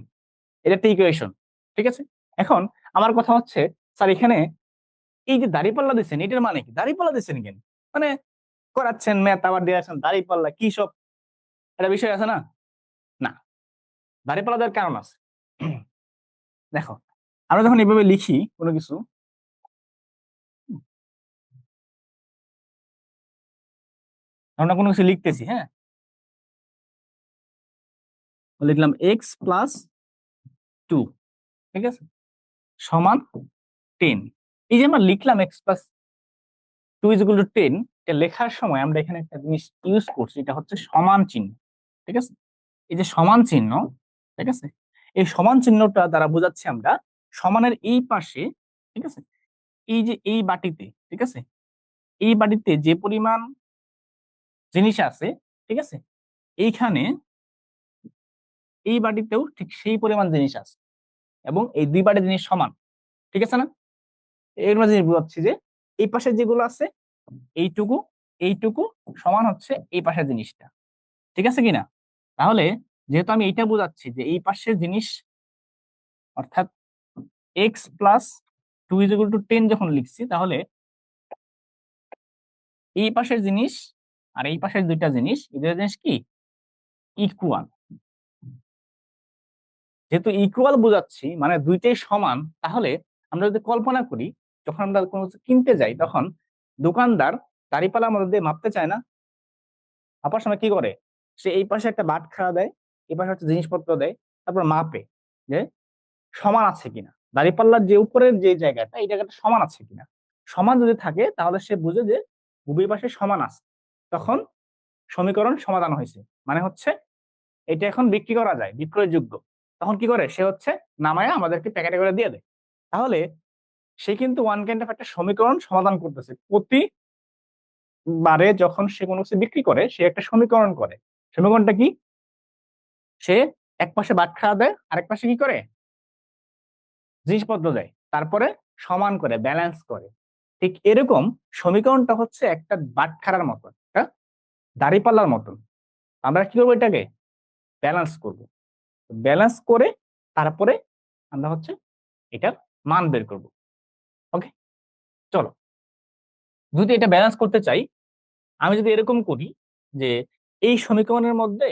এটা একটা ইকুয়েশন। ঠিক আছে, এখন আমার কথা হচ্ছে, স্যার এখানে এই যে দাঁড়িপাল্লা দিচ্ছেন, এটার মানে কি? দাঁড়িপাল্লা দিচ্ছেন কেন? মানে করাচ্ছেন ম্যাথ, আবার দিয়ে আসেন দাঁড়িপাল্লা, কি সব একটা বিষয় আছে না? না, দাঁড়িপাল্লা দেওয়ার কারণ আছে। দেখো, আমরা যখন এভাবে লিখি কোনো কিছু, আমরা কোনো কিছু লিখতেছি, হ্যাঁ, লিখলাম x+2, ঠিক আছে, সমান 10। এই যে আমরা লিখলাম x+2 = 10, এটা লেখার সময় আমরা এখানে একটা জিনিস ইউজ করছি, এটা হচ্ছে সমান চিহ্ন, ঠিক আছে। এই যে সমান চিহ্ন, ঠিক আছে, এই সমান চিহ্নটা দ্বারা বোঝাচ্ছি আমরা সমানের এই পাশে, ঠিক আছে, এই যে এই বাটিতে, ঠিক আছে, এই বাটিতে যে পরিমাণ জিনিস আছে, ঠিক আছে, এইখানে এই বাটিতেও ঠিক সেই পরিমাণ জিনিস আছে, এবং এই দুই বাটির জিনিস সমান, ঠিক আছে না? এর মাঝে বোঝাচ্ছি যে এই পাশে যেগুলো আছে, এইটুকু এইটুকু সমান হচ্ছে এই পাশের জিনিসটা, ঠিক আছে কিনা? তাহলে যেহেতু আমি এইটা বোঝাচ্ছি যে এই পাশের জিনিস, অর্থাৎ x+2 = 10 যখন লিখছি, তাহলে এই পাশের জিনিস আর এই পাশের দুইটা জিনিস, এই দুইটা জিনিস কি ইকুয়াল। যেহেতু ইকুয়াল বোঝাচ্ছি, মানে দুইটাই সমান, তাহলে আমরা যদি কল্পনা করি, যখন আমরা কোনো কিছু কিনতে যাই, তখন দোকানদার দাঁড়িপাল্লার মধ্যে দিয়ে মাপতে চায় না, মাপার সময় কি করে? সে এই পাশে একটা বাটখারা দেয়, এই পাশে হচ্ছে জিনিসপত্র দেয়, তারপর মাপে যে সমান আছে কিনা, দাঁড়িপাল্লার যে উপরের যে জায়গাটা, এই জায়গাটা সমান আছে কিনা। সমান যদি থাকে তাহলে সে বুঝে যে উভয় পাশে সমান আছে, তখন সমীকরণ সমাধান হয়েছে, মানে হচ্ছে এটা এখন বিক্রি করা যায়, বিক্রয়যোগ্য। তখন কি করে? সে হচ্ছে নামায়া আমাদেরকে প্যাকেটে করে দিয়ে দেয়। তাহলে সে কিন্তু ওয়ান কাইন্ড অফ একটা সমীকরণ সমাধান করতেছে। প্রতিবারে যখন সে কোনো কিছু বিক্রি করে, সে একটা সমীকরণ করে। সমীকরণটা কি? সে এক পাশে বাটখারা দেয়, আরেক পাশে কি করে? জিনিসপত্র দেয়, তারপরে সমান করে, ব্যালেন্স করে। ঠিক এরকম সমীকরণটা হচ্ছে একটা বাটখারার মতন, একটা দাঁড়িপাল্লার মতন। আমরা কি করবো? এটাকে ব্যালেন্স করব। ব্যালেন্স করে তারপরে আমরা হচ্ছে এটার মান বের করব। ওকে, চলো, যদি এটা ব্যালেন্স করতে চাই, আমি যদি এরকম করি যে এই সমীকরণের মধ্যে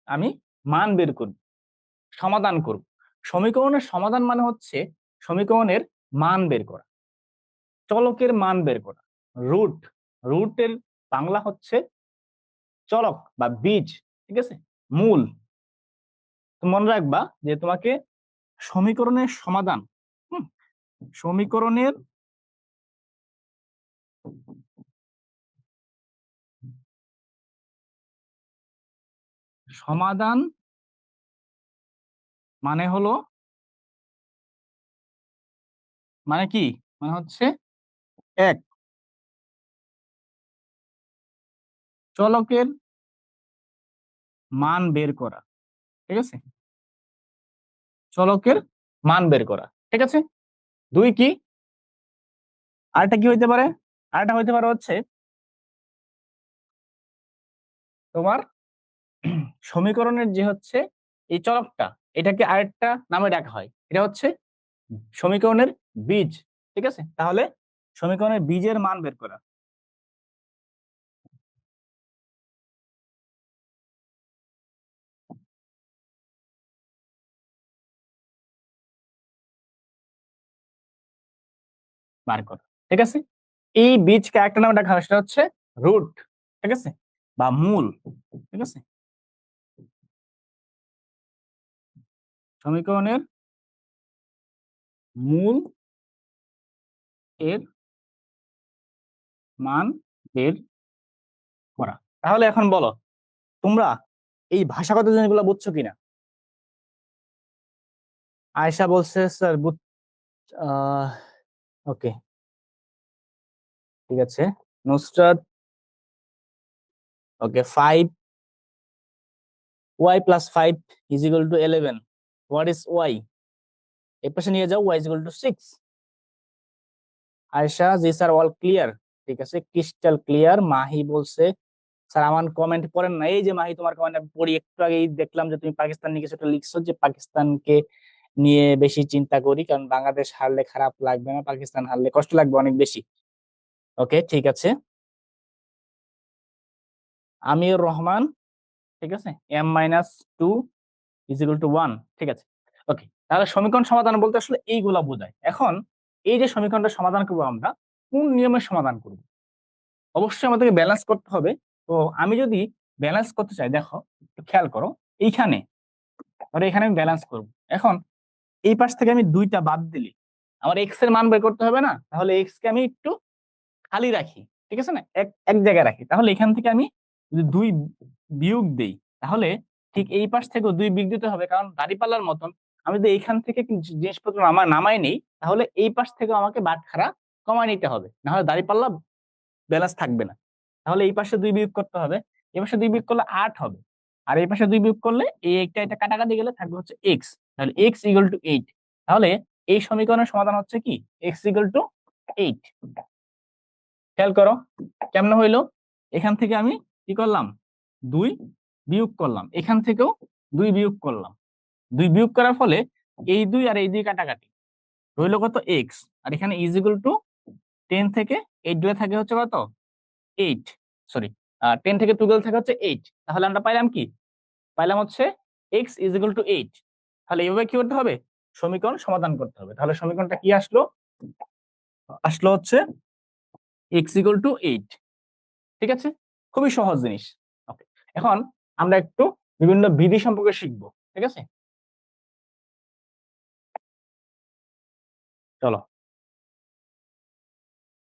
আমি মান বের করব, সমাধান করব। সমীকরণের সমাধান মানে হচ্ছে সমীকরণের মান বের করা, চলকের মান বের করা। রুট, রুটের বাংলা হচ্ছে চলক বা বীজ, ঠিক আছে, মূল। তো মনে রাখবা যে তোমাকে সমীকরণের সমাধান, হুম, সমীকরণের সমাধান মানে হলো, মানে কি, মানে হচ্ছে এক, চলকের মান বের করা, ঠিক আছে, চলকের মান বের করা, ঠিক আছে। দুই কি, আরেকটা কি হইতে পারে? আরেকটা হইতে পারে হচ্ছে তোমার সমীকরণের যে হচ্ছে এই চলকটা, এটাকে আরেকটা নামে ডাকা হয়, এটা হচ্ছে সমীকরণের বীজ, ঠিক আছে। তাহলে সমীকরণের বীজের মান বের করা, বার করা, ঠিক আছে। এই বীজকে একটা নামে ডাকা হয়, সেটা হচ্ছে রুট, ঠিক আছে, বা মূল, ঠিক আছে। সমীকরণের মূল এর মান বের করা। তাহলে এখন বলো তোমরা এই ভাষাগত জিনিসগুলো বুঝছো কিনা? আয়েশা বলছে স্যার ওকে, ঠিক আছে। নুসরাত, ওকে, 5y+5 = 11, হোয়াট ইজ ওয়াই? এই পাশে নিয়ে যাও, y = 6। আয়েশা, জি স্যার, অল ক্লিয়ার, ঠিক আছে, ক্রিস্টাল ক্লিয়ার। মাহি বলছে স্যার আমার কমেন্ট পড়েন না। এই যে মাহি, তোমার কমেন্ট আমি পড়ি, একটু আগেই দেখলাম যে তুমি পাকিস্তান নিয়ে কিছু একটা লিখছো, যে পাকিস্তানকে নিয়ে বেশি চিন্তা করি, কারণ বাংলাদেশ হারলে খারাপ লাগবে না, পাকিস্তান হারলে কষ্ট লাগবে অনেক বেশি। ওকে, ঠিক আছে। আমির রহমান, ঠিক আছে, m-2 = 1, ঠিক আছে। ওকে, তাহলে সমীকরণ সমাধান বলতে আসলে এইগুলা বোঝায়। এখন এই যে সমীকরণটা সমাধান করবো আমরা, কোন নিয়মে সমাধান করব? অবশ্যই আমাদেরকে ব্যালেন্স করতে হবে। তো আমি যদি ব্যালেন্স করতে চাই, দেখো একটু খেয়াল করো, এইখানে ধরো এখানে আমি ব্যালেন্স করব। এখন এই পাশ থেকে আমি 2টা বাদ দিলি আমার এক্স এর মান বের করতে হবে না? তাহলে এক্স কে আমি একটু খালি রাখি, ঠিক আছে না, এক এক জায়গায় রাখি। তাহলে এখান থেকে আমি যদি 2 বিয়োগ দেই, তাহলে ঠিক এই পাশ থেকেও 2 বিয়োগ দিতে হবে, কারণ দাঁড়িপাল্লার মতন আমি যদি এইখান থেকে জিনিসপত্র নামাই নেই, তাহলে এই পাশ থেকেও আমাকে বাটখারা কমায় নিতে হবে, না হলে দাঁড়িপাল্লা ব্যালেন্স থাকবে না। তাহলে এই পাশে 2 বিয়োগ করতে হবে, এই পাশে 2 বিয়োগ করলে 8 হবে, আর এই পাশে 2 বিয়োগ করলে এই একটা এটা কাটাকাটি গেলে থাকবে হচ্ছে এক্স। তাহলে x = 8। তাহলে এই সমীকরণের সমাধান হচ্ছে কি x = 8। খেয়াল করো কেমন হইলো, এখান থেকে আমি কি করলাম, 2 বিয়োগ করলাম, এখান থেকেও 2 বিয়োগ করলাম। 2 বিয়োগ করার ফলে এই 2 আর এই 2 কাটাকাটি রইলো কত, এক্স। আর এখানে = 10 থেকে 8 দূরে থাকে হচ্ছে কত, 8, সরি, 10 থেকে 12 থাকে হচ্ছে 8। তাহলে আমরা পাইলাম কি, পাইলাম হচ্ছে x = 8। তাহলে এইভাবে কি করতে হবে, সমীকরণ সমাধান করতে হবে। তাহলে সমীকরণটা কি আসলো, আসলো হচ্ছে x = 8, ঠিক আছে। খুবই সহজ জিনিস। ওকে, এখন আমরা একটু বিভিন্ন বিধি সম্পর্কে শিখবো, ঠিক আছে। চলো,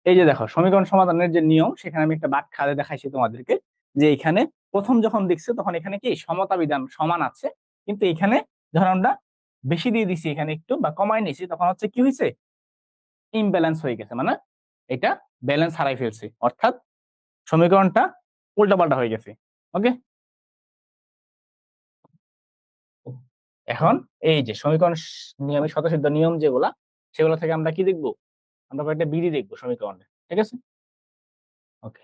এই যে দেখো সমীকরণ সমাধানের যে নিয়ম, সেখানে আমি একটা ব্যাখ্যা দেখাইছি তোমাদেরকে, যে এখানে প্রথম যখন দেখছো তখন এখানে কি সমতা বিধান সমান আছে, কিন্তু এখানে যখন আমরা বেশি দিয়ে দিছি এখানে একটু বা কমাই নিছি, তখন হচ্ছে কি হয়েছে, ইমব্যালেন্স হয়ে গেছে, মানে এটা ব্যালেন্স হারাই ফেলছে, অর্থাৎ সমীকরণটা উল্টাপাল্টা হয়ে গেছে। ওকে, এখন এই যে সমীকরণ নিয়মের স্বতঃসিদ্ধ নিয়ম যেগুলা, সেগুলো থেকে আমরা কি দেখবো, আমরা কয়েকটা বিধি দেখবো সমীকরণে, ঠিক আছে। ওকে,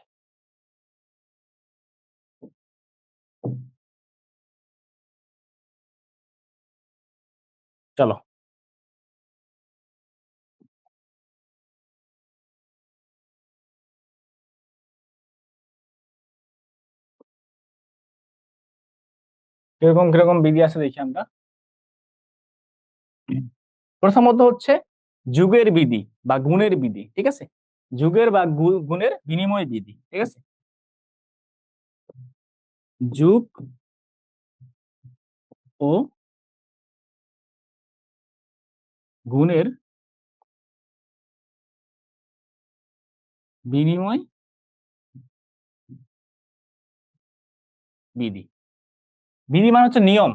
চলো, কিরকম কিরকম বিধি আছে দেখি আমরা। প্রথমত হচ্ছে যুগের বিধি বা গুণের বিধি, ঠিক আছে, যুগের বা গুণের বিনিময় বিধি, ঠিক আছে। যুগ ও গুণের বিনিময় বিধি। বিধি মানে হচ্ছে নিয়ম,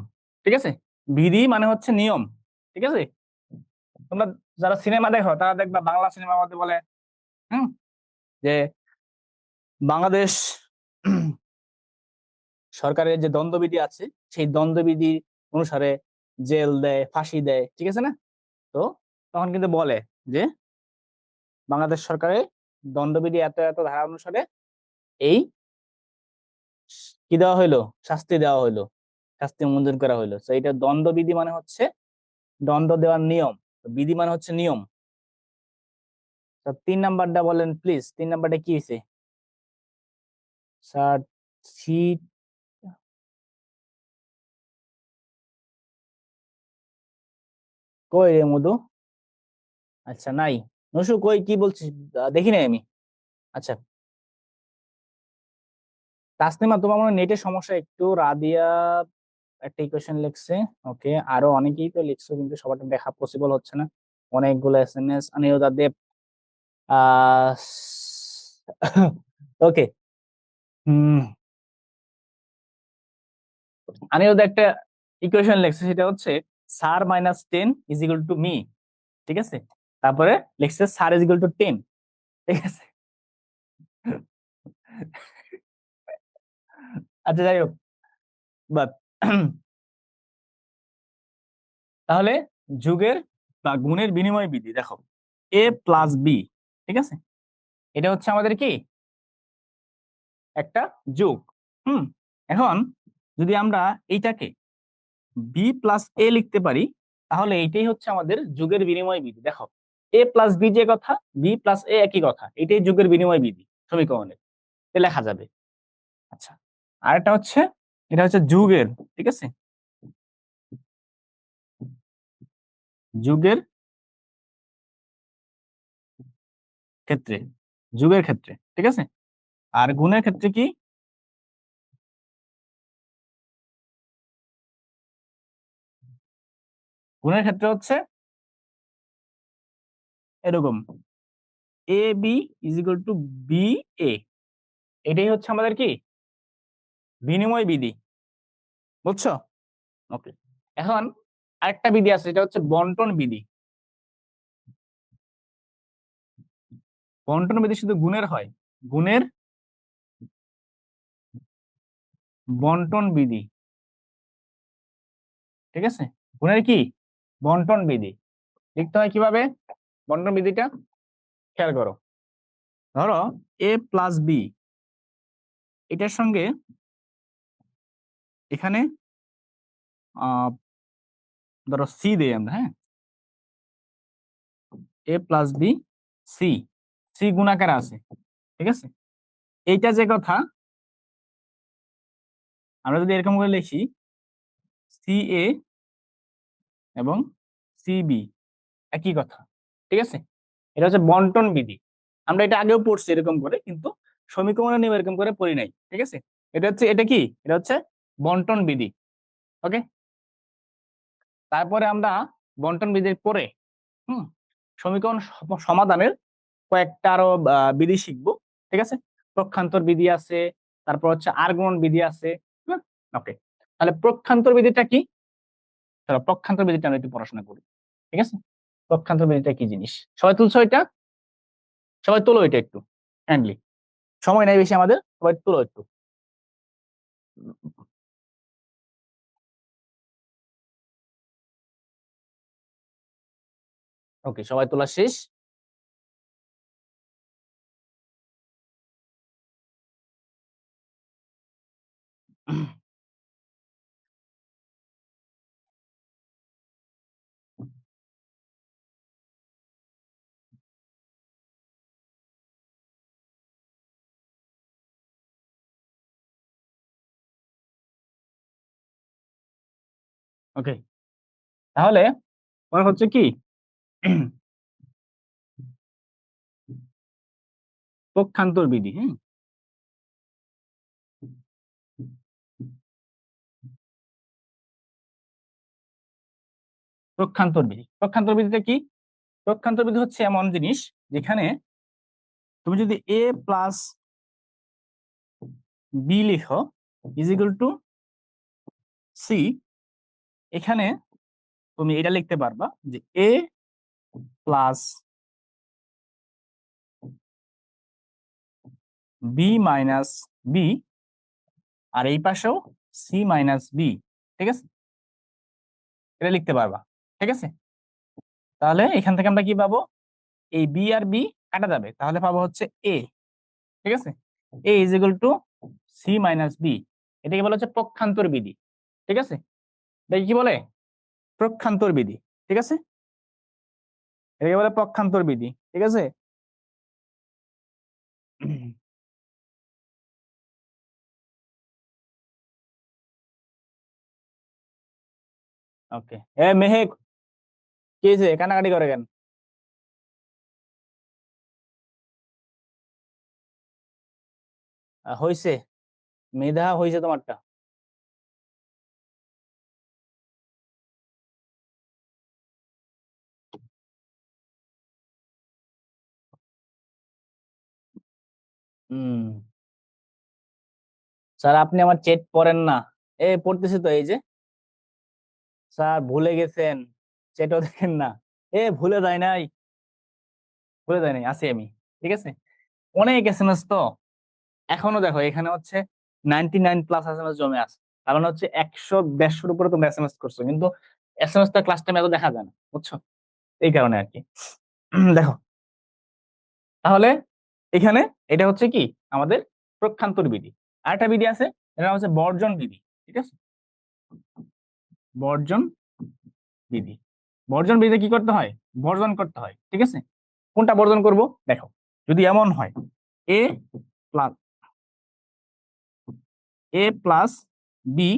ঠিক আছে, বিধি মানে হচ্ছে নিয়ম, ঠিক আছে। তোমরা যারা সিনেমা দেখো তারা দেখবা বাংলা সিনেমার মধ্যে বলে, হুম, যে বাংলাদেশ সরকারের যে দণ্ডবিধি আছে, সেই দণ্ডবিধি অনুসারে জেল দেয়, ফাঁসি দেয়, ঠিক আছে না। তো তখন কিন্তু বলে যে বাংলাদেশ সরকারের দণ্ডবিধি এত এত ধারা অনুসারে এই কি দেওয়া হইলো, শাস্তি দেওয়া হইলো, শাস্তি মঞ্জুর করা হইলো। তো এটা দণ্ডবিধি মানে হচ্ছে দণ্ড দেওয়ার নিয়ম, তো বিধি মানে হচ্ছে নিয়ম। তো 3 নাম্বারটা বলেন প্লিজ, 3 নাম্বারটা কি হয়েছে স্যার? সিট, কই রে মধু? আচ্ছা নাই, নসু কই, কি বলছিস? দেখি নাই আমি। আচ্ছা, তাসনিমা তোমার মনে নেটের সমস্যা একটু, রাদিয়া একটা ইকুয়েশন লিখছে। ওকে, আরো অনেকেই তো লিখছো, কিন্তু সবারটা দেখা পসিবল হচ্ছে না, অনেকগুলো এসএমএস। অনিরুদ্ধ দেব, আহ ওকে, হুম, অনিরুদ্ধ একটা ইকুয়েশন লিখছে, সেটা হচ্ছে স্যার -10 = মি, ঠিক আছে। তারপরে লিখছে স্যার = 10, ঠিক আছে। আচ্ছা যাই হোক, বাট তাহলে যুগের বা গুণের বিনিময় বিধি দেখো, a+b, ঠিক আছে, এটা হচ্ছে আমাদের কি একটা যোগ। হুম, এখন যদি আমরা এইটাকে b+a লিখতে পারি, তাহলে এইটাই হচ্ছে আমাদের যুগের বিনিময় বিধি। দেখো, এ প্লাস বি যে কথা, বি প্লাস এ একই কথা, এটাই যুগের বিনিময় বিধি সমীকরণে লেখা যাবে। আচ্ছা, আর এটা হচ্ছে, এটা হচ্ছে যুগের, ঠিক আছে, যুগের ক্ষেত্রে, যুগের ক্ষেত্রে, ঠিক আছে। আর গুণের ক্ষেত্রে কি? গুণের ক্ষেত্রে হচ্ছে এরকম, A B is equal to B A, এটাই হচ্ছে আমাদের কি বিনিময় বিধি, বুঝছো? ওকে, এখন আরেকটা বিধি আছে, এটা হচ্ছে বন্টন বিধি। বন্টন বিধি শুধু গুণের হয়, গুণের বন্টন বিধি, ঠিক আছে। গুণের কি বন্টন বিধি লিখতে হয় কিভাবে? বন্টন বিধিটা খেয়াল করো। ধরো এ প্লাস বি, এটার সঙ্গে এখানে আহ ধরো সি দেই আমরা, হ্যাঁ, এ প্লাস বি সি, সি গুণাকারে আছে, ঠিক আছে। এইটা যে কথা, আমরা যদি এরকম করে লিখি সি এ এবং সি বি, একই কথা, ঠিক আছে। এটা হচ্ছে বন্টন বিধি। আমরা এটা আগেও পড়ছি এরকম করে, কিন্তু সমীকরণের নিয়ম এরকম করে পড়ি নাই, ঠিক আছে। এটা হচ্ছে, এটা কি, এটা হচ্ছে বন্টন বিধি। ওকে, তারপরে আমরা বন্টন বিধির পরে হুম সমীকরণ সমাধানের কয়েকটা আরো বিধি শিখবো, ঠিক আছে। প্রক্ষান্তর বিধি আছে, তারপর হচ্ছে আর্গুণ বিধি আছে। ওকে, তাহলে প্রক্ষান্তর বিধিটা কি? চলো প্রক্ষান্তর বিধিটা আমরা একটু পড়াশোনা করি, ঠিক আছে। প্রক্ষান্তর বিধিটা কি জিনিস? সবাই তুলছো এটা? সবাই তোলো এটা একটু কাইন্ডলি, সময় নাই বেশি আমাদের, সবাই তোলো একটু। ওকে, সবাই তোলা শেষ। ওকে, তাহলে মনে হচ্ছে কি, পক্ষান্তর বিধি, হ্যাঁ, প্রক্ষান্তর বিধি। প্রক্ষান্তর বিধিটা কি? প্রক্ষান্তর বিধি হচ্ছে এমন জিনিস যেখানে তুমি যদি এ প্লাস বি লিখো ইজ ইকুয়াল টু সি, এখানে তুমি এটা লিখতে পারবা যে এ প্লাস বি মাইনাস বি, আর এই পাশেও সি মাইনাস বি, ঠিক আছে, এটা লিখতে পারবা, ঠিক আছে। তাহলে এখান থেকে আমরা কি পাবো? এই বি আর বি কাটা যাবে, তাহলে পাবো হচ্ছে এ, ঠিক আছে। A is equal to C minus B, এটাকে বলা হচ্ছে পক্ষান্তর বিধি, ঠিক আছে। এটাকে কি বলে? প্রক্ষান্তর বিধি, ঠিক আছে। এটাকে বলে পক্ষান্তর বিধি, ঠিক আছে। ওকে, এ মেহেক, কি হয়েছে, কানাকাটি করে কেন? হয়েছে, মেধা হয়েছে তোমারটা। হুম, স্যার আপনি আমার চেট পড়েন না? এ পড়তেছি তো, এই যে স্যার ভুলে গেছেন, চেটও দেখেন না। এ ভুলে যায় নাই, ভুলে যায় নাই, আছি আমি, ঠিক আছে। অনেক এসএমএস তো, এখনো দেখো এখানে হচ্ছে 99+ এসএমএস জমে আছে, কারণ হচ্ছে 100-150-র উপরে তোমরা এসএমএস করছো, কিন্তু এসএমএস টা ক্লাস টাইমে এত দেখা যায় না, বুঝছো? এই কারণে আর কি। দেখো, তাহলে এখানে এটা হচ্ছে কি আমাদের প্রক্ষান্তর বিধি। আরেকটা বিধি আছে, এটা হচ্ছে বর্জন বিধি, ঠিক আছে, বর্জন বিধি। বর্জন বিধিতে কি করতে হয়? বর্জন করতে হয়, ঠিক আছে। কোনটা বর্জন করব? দেখো, যদি এমন হয় A plus B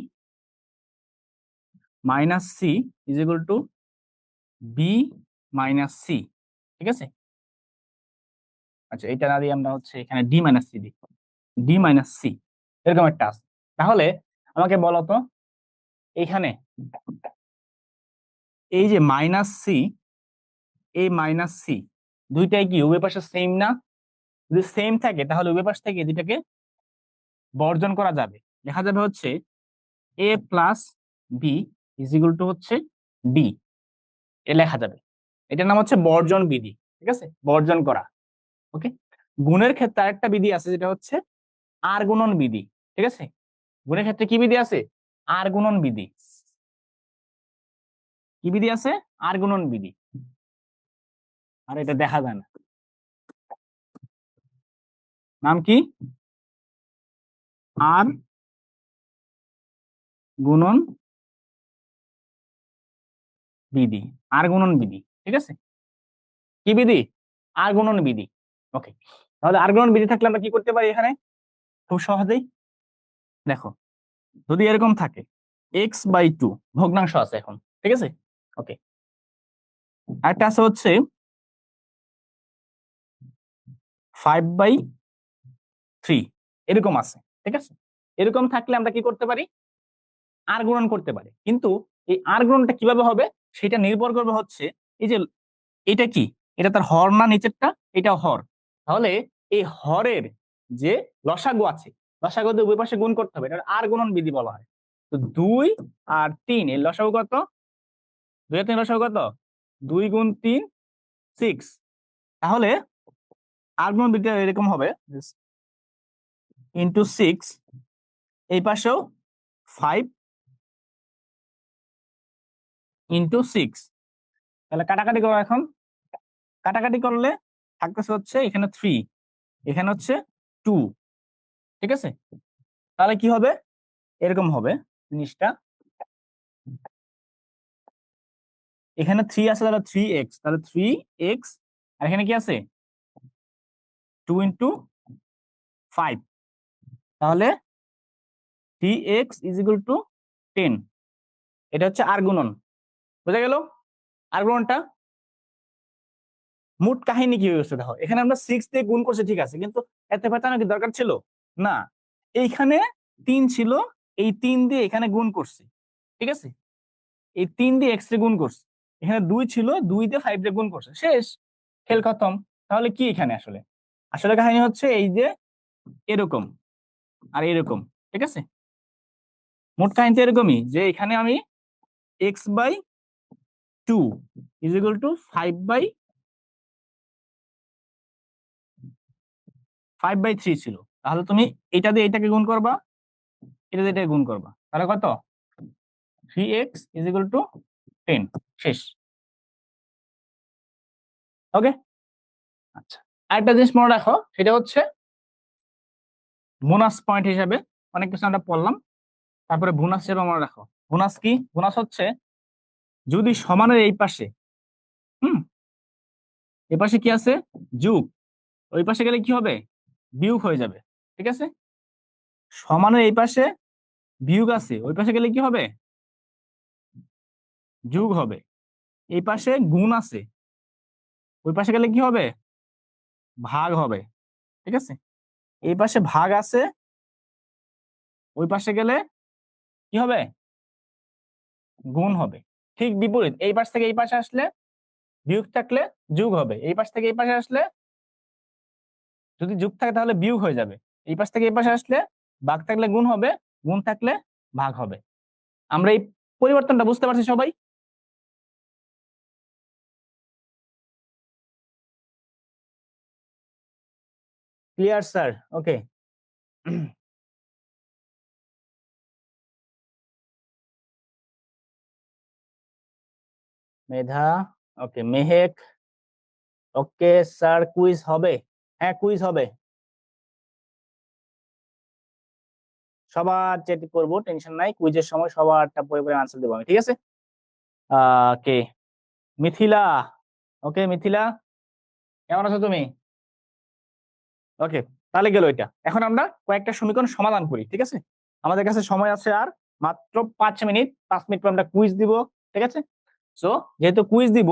minus C is equal to B minus C, ঠিক আছে। আচ্ছা, এটা না দিয়ে আমরা হচ্ছে এখানে ডি মাইনাস সি দিই, ডি মাইনাস সি, এরকম একটা আছে। তাহলে আমাকে বলো তো, এইখানে এই যে মাইনাস সি, এই মাইনাস সি দুইটাই কি উভয় পাশে সেম না? যদি সেম থাকে তাহলে উভয় পাশ থেকে দুইটাকে বর্জন করা যাবে। লেখা যাবে হচ্ছে A plus B is equal to হচ্ছে ডি, এ লেখা যাবে। এটার নাম হচ্ছে বর্জন বিধি, ঠিক আছে, বর্জন করা। ওকে। গুণের ক্ষেত্রে আরেকটা বিধি আছে, যেটা হচ্ছে আর গুণন বিধি, ঠিক আছে। গুণের ক্ষেত্রে কি বিধি আছে? আর গুণন বিধি। কি বিধি আছে? আর গুণন বিধি। আর এটা দেখা যায় না, নাম কি? আর গুণন বিধি, আর গুণন বিধি, ঠিক আছে। কি বিধি? আর গুণন বিধি। ওকে। তাহলে আর গুণন বিধি থাকলে আমরা কি করতে পারি এখানে? খুব সহজেই দেখো, যদি এরকম থাকে x/2 ভগ্নাংশ আছে এখন, ঠিক আছে। ওকে। আরেকটা আছে হচ্ছে 5/3, এরকম আছে, ঠিক আছে। এরকম থাকলে আমরা কি করতে পারি? আর গুণন করতে পারি। কিন্তু এই আর গুণনটা কিভাবে হবে সেটা নির্ভর করবে হচ্ছে এই যে এটা কি, এটা তার হর না নিচেরটা? এটা হর। তাহলে এই হরের যে লসাগু আছে, লসাগু দিয়ে উভয় পাশে গুণ করতে হবে, এটা আর গুণন বিধি বলা হয়। তো 2 আর 3 এর লসাগু কত? 2 আর 3 লসাগু কত? 2 × 3 6। তাহলে আর গুণন বিধিটা এরকম হবে, × 6, এই পাশেও 5 × 6। তাহলে কাটাকাটি করো এখন। কাটাকাটি করলে থাকতেছে হচ্ছে এখানে 3, এখানে হচ্ছে 2, ঠিক আছে। তাহলে কি হবে? এরকম হবে জিনিসটা, এখানে 3 আছে, তাহলে 3x, তাহলে 3x, আর এখানে কি আছে? 2 × 5, তাহলে 3x ইজ ইকুয়াল টু 10। এটা হচ্ছে আর গুণন, বোঝা গেল? আর গুণনটা মোট কাহিনী কি হয়েছে দেখো, এখানে আমরা 6 দিয়ে গুণ করছি, ঠিক আছে, কিন্তু এত পেঁচানো কি দরকার ছিল? না। এইখানে 3 ছিল, এই 3 দিয়ে এখানে গুণ করছি, ঠিক আছে। এই 3 দিয়ে এক্স রে গুণ করছে, এখানে 2 ছিল, 2 দিয়ে 5 দিয়ে গুণ করছে, শেষ, খেল খতম। তাহলে কি এখানে আসলে আসলে কাহিনী হচ্ছে এই যে এরকম আর এরকম, ঠিক আছে। মোট কাহিনী এরকমই, যে এখানে আমি x/2 ইজ ইকুয়াল টু 5/3 ছিল। তাহলে তুমি এটা দিয়ে এটাকে গুণ করবা, এটা দিয়ে এটাকে গুণ করবা, তাহলে কত? 3x ইজ ইকুয়াল টু 10, শেষ। ওকে। আচ্ছা, আরেকটা জিনিস মনে রাখো, সেটা হচ্ছে বোনাস পয়েন্ট হিসাবে, অনেক কিছু আমরা পড়লাম, তারপরে বোনাস হিসেবে মনে রাখো। বোনাস কি? বোনাস হচ্ছে যদি সমানের এই পাশে, হুম, এই পাশে কি আছে? যোগ, ওই পাশে গেলে কি হবে? বিয়োগ হয়ে যাবে, ঠিক আছে। সমানের এই পাশে বিয়োগ আছে, ওই পাশে গেলে কি হবে? যোগ হবে। এই পাশে গুণ আছে, ওই পাশে গেলে কি হবে? ভাগ হবে, ঠিক আছে। এই পাশে ভাগ আছে, ওই পাশে গেলে কি হবে? গুণ হবে। ঠিক বিপরীত, এই পাশ থেকে এই পাশে আসলে বিয়োগ থাকলে যোগ হবে, এই পাশ থেকে এই পাশে আসলে যদি যোগ থাকে তাহলে বিয়োগ হয়ে যাবে, এই পাশ থেকে এই পাশে আসলে ভাগ থাকলে গুণ হবে, গুণ থাকলে ভাগ হবে। আমরা এই পরিবর্তনটা বুঝতে পারছি সবাই? Clear sir? Okay. Medha, okay, Mehek, okay sir, quiz হবে? হ্যাঁ, কুইজ হবে, সবার চেক করবো, টেনশন নাই, কুইজের সময় সবারটা পরে পরে আনসার দেবো আমি, ঠিক আছে। কে মিথিলা। ওকে মিথিলা, কেমন আছো তুমি? ওকে, তাহলে গেল এটা। এখন আমরা কয়েকটা সমীকরণ সমাধান করি, ঠিক আছে? আমাদের কাছে সময় আছে আর মাত্র 5 মিনিট। 5 মিনিট পর আমরা কুইজ দিব, ঠিক আছে? সো যেহেতু কুইজ দিব,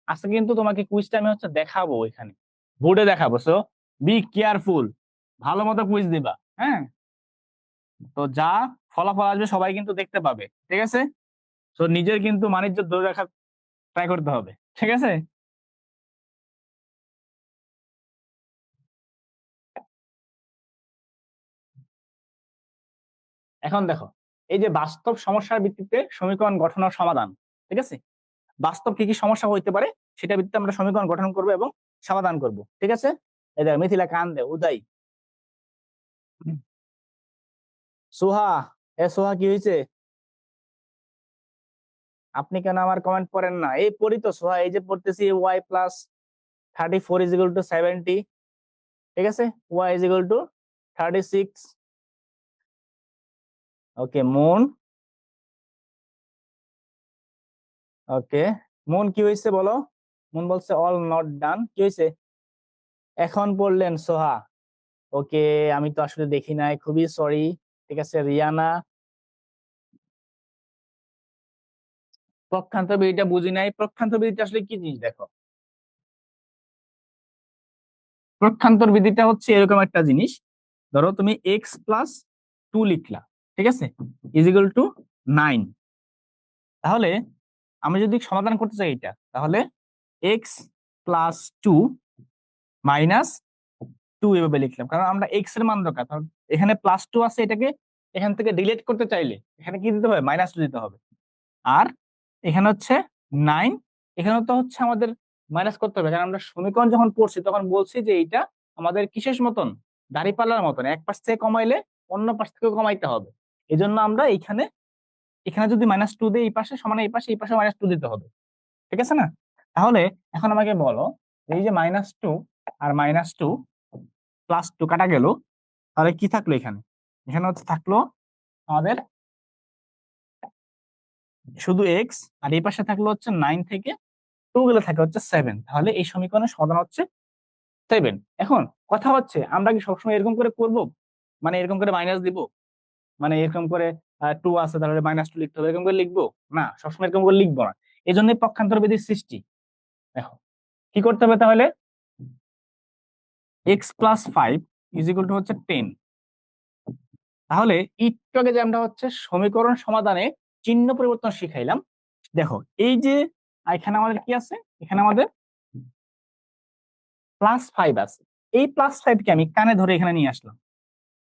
আজকে কিন্তু তোমাকে কুইজটা আমি হচ্ছে দেখাবো, এখানে বোর্ডে দেখাবো। সো বি কেয়ারফুল, ভালো মতো কুইজ দিবা, হ্যাঁ? তো যা ফলাফল আসবে সবাই কিন্তু দেখতে পাবে, ঠিক আছে? তো নিজের কিন্তু মানিজ্য ধরে রাখার ট্রাই করতে হবে, ঠিক আছে? এখন দেখো, এই যে বাস্তব সমস্যার ভিত্তিতে সমীকরণ গঠন ও সমাধান, ঠিক আছে? বাস্তব কি কি সমস্যা হইতে পারে সেটা ভিত্তিতে আমরা সমীকরণ গঠন করব এবং সমাধান করব, ঠিক আছে? এই দেখো মিথিলা কান্দে, উদয়। সোহা, সোহা কি হয়েছে? আপনি কেন আমার কমেন্ট পড়েন না? এই পড়ি তো সোহা, এই যে পড়তেছি y + 34 = 70, ঠিক আছে? y = 36। ওকে মন, ওকে মন কি হয়েছে বলো? মন বলছে অল নট ডান, কি হয়েছে? এখন পড়লেন সোহা। ওকে, আমি তো আসলে দেখি নাই, খুবই সরি। ঠিক আছে রিয়ানা, পক্ষান্তর বিধিটা বুঝি নাই। পক্ষান্তর বিধিটা আসলে কি জিনিস দেখো, পক্ষান্তর বিধিটা হচ্ছে এরকম একটা জিনিস। ধরো তুমি x + 2 লিখলা, ঠিক আছে, = 9। তাহলে আমি যদি সমাধান করতে চাই এটা, তাহলে x + 2 - 2 এভাবে লিখলাম, কারণ আমরা এক্স এর মান দরকার। কারণ এখানে +2 আছে, এটাকে এখান থেকে ডিলিট করতে চাইলে এখানে কি দিতে হবে? -2 দিতে হবে। আর এখানে হচ্ছে 9, এখানে তো হচ্ছে আমাদের মাইনাস করতে হবে, কারণ আমরা সমীকরণ যখন পড়ছি তখন বলছি যে এইটা আমাদের কিসের মতন, দাঁড়িপাল্লার মতন, এক পাশ থেকে কমাইলে অন্য পাশ থেকে কমাইতে হবে। এই জন্য আমরা এখানে এখানে যদি -2 দিই, এই পাশে সমান এই পাশে, এই পাশে -2 দিতে হবে, ঠিক আছে না? তাহলে এখন আমাকে বলো, এই যে -2 আর -2 +2 কাটা গেল, তাহলে কি থাকলো এখানে? এখানে হচ্ছে থাকলো আমাদের শুধু এক্স, আর এই পাশে থাকলো হচ্ছে 9 থেকে 2 গেলে থাকে হচ্ছে 7। তাহলে এই সমীকরণের সমাধান হচ্ছে 7। এখন কথা হচ্ছে, আমরা কি সবসময় এরকম করে করব? মানে এরকম করে মাইনাস দিব, মানে এরকম করে 2 আছে তাহলে -2 লিখতে হবে, এরকম করে লিখবো না, সবসময় এরকম করে লিখবো না। এই জন্যই পক্ষান্তর বিধির সৃষ্টি। দেখো কি করতে হবে তাহলে, x + 5 = 10। তাহলে একটু আগে যে আমরা হচ্ছে সমীকরণ সমাধানে চিহ্ন পরিবর্তন শিখাইলাম, দেখো এই যে এখানে আমাদের কি আছে, এখানে আমাদের +5 আছে। এই +5 কে আমি কানে ধরে এখানে নিয়ে আসলাম,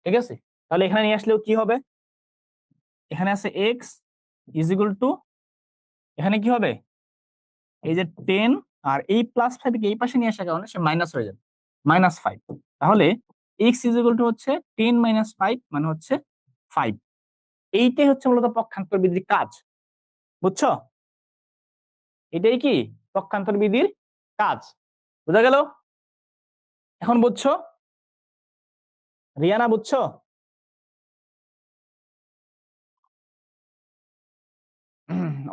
ঠিক আছে? তাহলে এখানে নিয়ে আসলেও কি হবে? এখানে আছে x = এখানে কি হবে? এই যে 10, আর এই +5 কে এই পাশে নিয়ে আসার কারণে সে মাইনাস হয়ে যাবে, -5। তাহলে x = হচ্ছে 10 - 5 মানে হচ্ছে 5। এইটাই হচ্ছে মূলত পক্ষান্তর বিধির কাজ, বুঝছো? এটাই কি পক্ষান্তর বিধির কাজ, বুঝা গেল? এখন বুঝছো? রিয়ানা বুঝছো?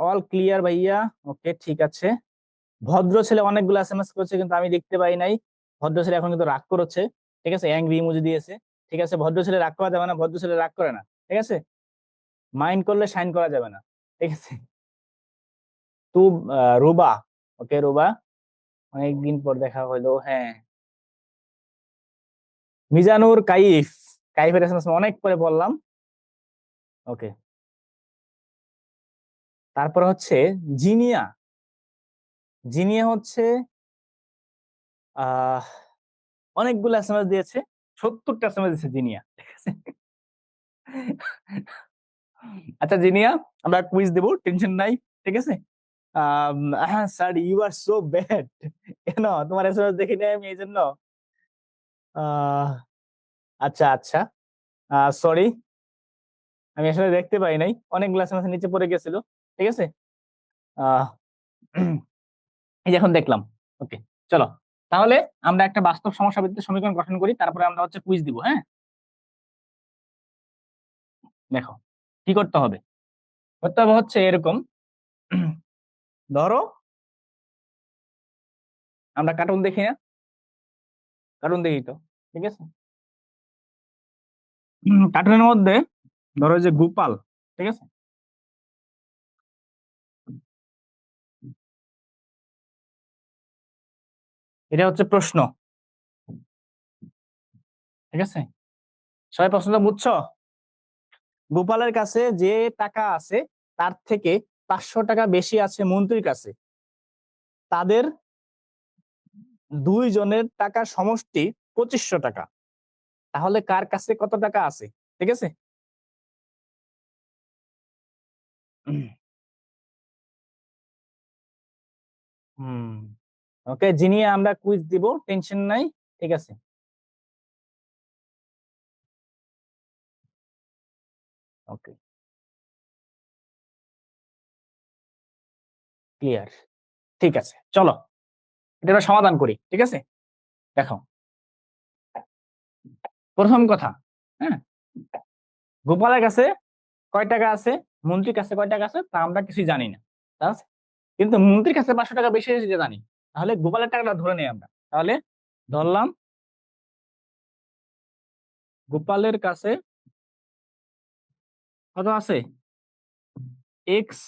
অল ক্লিয়ার ভাইয়া, ওকে ঠিক আছে। ভদ্র ছেলে অনেকগুলো এসএমএস করেছে কিন্তু আমি দেখতে পাই নাই। ভদ্র ছেলে এখন কিন্তু রাগ করেছে, ঠিক আছে, অ্যাংরি ইমোজি দিয়েছে। ঠিক আছে, ভদ্র ছেলে রাগ করা যাবে না, ভদ্র ছেলে রাগ করে না, ঠিক আছে? মাইন্ড করলে শাইন করা যাবে না, ঠিক আছে? তু রুবা, ওকে রুবা, অনেকদিন পর দেখা হলো, হ্যাঁ। মিজানুর কাইফ, কাইফের এসএমএস অনেক পরে বললাম, ওকে। তারপর হচ্ছে জিনিয়া, জিনিয়া হচ্ছে আহ অনেকগুলো এসএমএস দিয়েছে, 70টা এসএমএস দিয়েছে জিনিয়া, ঠিক আছে? আচ্ছা জিনিয়া, আমরা কুইজ দেবো, টেনশন নাই, ঠিক আছে? আম, হ্যাঁ sir, you are so bad. কেন, তোমার এসএমএস দেখি নাই আমি, এই জন্য? আহ, আচ্ছা আচ্ছা, সরি, আমি আসলে দেখতে পাই নাই, অনেকগুলো এসএমএস নিচে পড়ে গেছিল, ঠিক আছে? আহ, এই যে এখন দেখলাম, ওকে। চলো, তাহলে আমরা একটা বাস্তব সমস্যা ভিত্তিক সমীকরণ গঠন করি, তারপরে আমরা হচ্ছে কুইজ দিব, হ্যাঁ? দেখো কি করতে হবে, করতে হবে হচ্ছে এরকম। ধরো আমরা কার্টুন দেখি না? কার্টুন দেখি তো, ঠিক আছে। কার্টুনের মধ্যে ধরো যে গোপাল, ঠিক আছে। এটা হচ্ছে প্রশ্ন, ঠিক আছে। সবাই প্রশ্নটা বুঝছো? গোপালের কাছে যে টাকা আছে তার থেকে 500 টাকা বেশি আছে মন্ত্রীর কাছে। তাদের দুইজনের টাকার সমষ্টি 2500 টাকা। তাহলে কার কাছে কত টাকা আছে? ঠিক আছে। হুম, ওকে, যিনি আমরা কুইজ দিব, টেনশন নাই, ঠিক আছে। ওকে, ক্লিয়ার, ঠিক আছে, চলো এটা আমরা সমাধান করি, ঠিক আছে। দেখো, প্রথম কথা, হ্যাঁ, গোপালের কাছে কয় টাকা আছে, মন্ত্রীর কাছে কয় টাকা আছে তা আমরা কিছুই জানি না, ঠিক আছে। কিন্তু মন্ত্রীর কাছে 500 টাকা বেশি আছে যেটা জানি। তাহলে গোপালের টাকাটা ধরে নেই আমরা, তাহলে ধরলাম গোপালের কাছে কত আছে, এক্স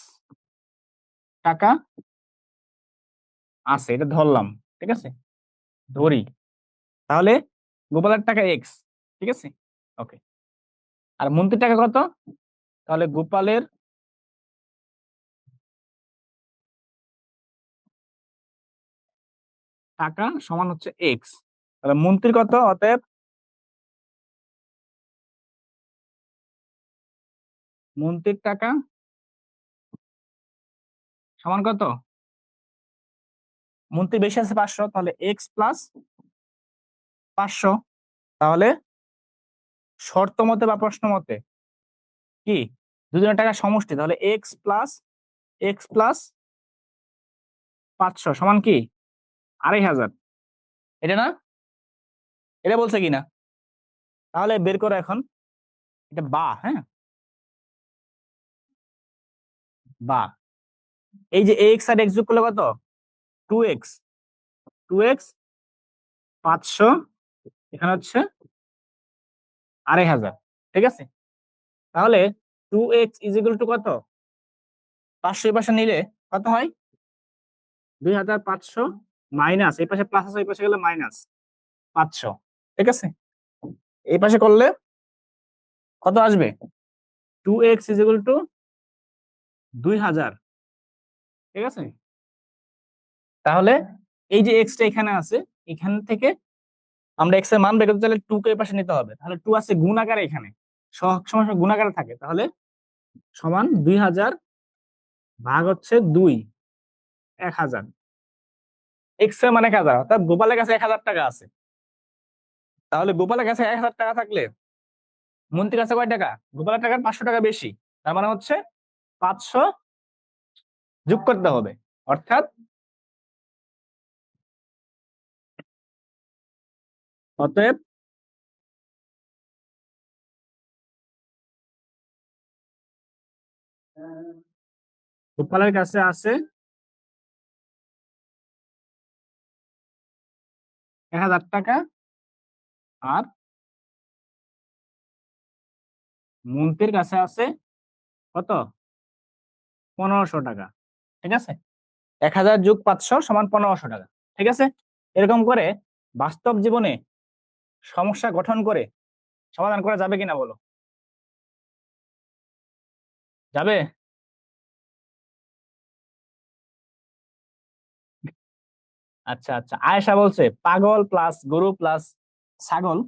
টাকা আছে, এটা ধরলাম, ঠিক আছে, ধরি। তাহলে গোপালের টাকা এক্স, ঠিক আছে, ওকে। আর মন্ত্রীর টাকা কত? তাহলে গোপালের টাকা সমান হচ্ছে এক্স। তাহলে মন্ত্রীর কত? অতএব মন্ত্রীর টাকা সমান কত? মন্ত্রী বেশি আছে 500, তাহলে এক্স প্লাস 500। তাহলে শর্ত মতে বা প্রশ্ন মতে কি, দুজনের টাকা সমষ্টি, তাহলে এক্স প্লাস 500 সমান কি 2500, এটা না? এটা বলছে কিনা? তাহলে বের করো এখন, এটা বা, হ্যাঁ, বা এই যে এক্স আর এক্স যোগ করলে কত, 2x, 2x 500, এখানে হচ্ছে 2500, ঠিক আছে। তাহলে 2x ইজ ইকুয়াল টু কত, 500 এই পাশে নিলে কত হয়, 2500 মাইনাস এই পাশে প্লাস আছে, এই পাশে গেলে মাইনাস 500, ঠিক আছে। এই পাশে করলে কত আসবে, 2x ইজ ইকুয়াল টু 2000, ঠিক আছে। তাহলে এই যে এক্স টা এখানে আছে, এখান থেকে আমরা এক্স এর মান বের করতে চাইলে 2 কে এই পাশে নিতে হবে। তাহলে 2 আছে গুণ আকারে, এখানে সব সময় গুণ আকারে থাকে, তাহলে সমান 2000 ভাগ হচ্ছে 2, 1000। এক্স এর মানে 1000, অর্থাৎ গোপালের কাছে 1000 টাকা আছে। তাহলে গোপালের কাছে 1000 টাকা থাকলে মন্ত্রীর কাছে কয় টাকা, গোপালের টাকার 500 টাকা বেশি। তার মানে হচ্ছে 500 যোগ করতে হবে, অর্থাৎ অতএব গোপালের কাছে আছে 1000 টাকা, আর মন্ত্রীর কাছে আছে কত, 1500 টাকা, ঠিক আছে। 1000 যোগ 500 সমান 1500 টাকা, ঠিক আছে। এরকম করে বাস্তব জীবনে সমস্যা গঠন করে সমাধান করা যাবে কিনা বলো, যাবে? আচ্ছা আচ্ছা, আয়েশা বলছে পাগল প্লাস গরু প্লাস ছাগল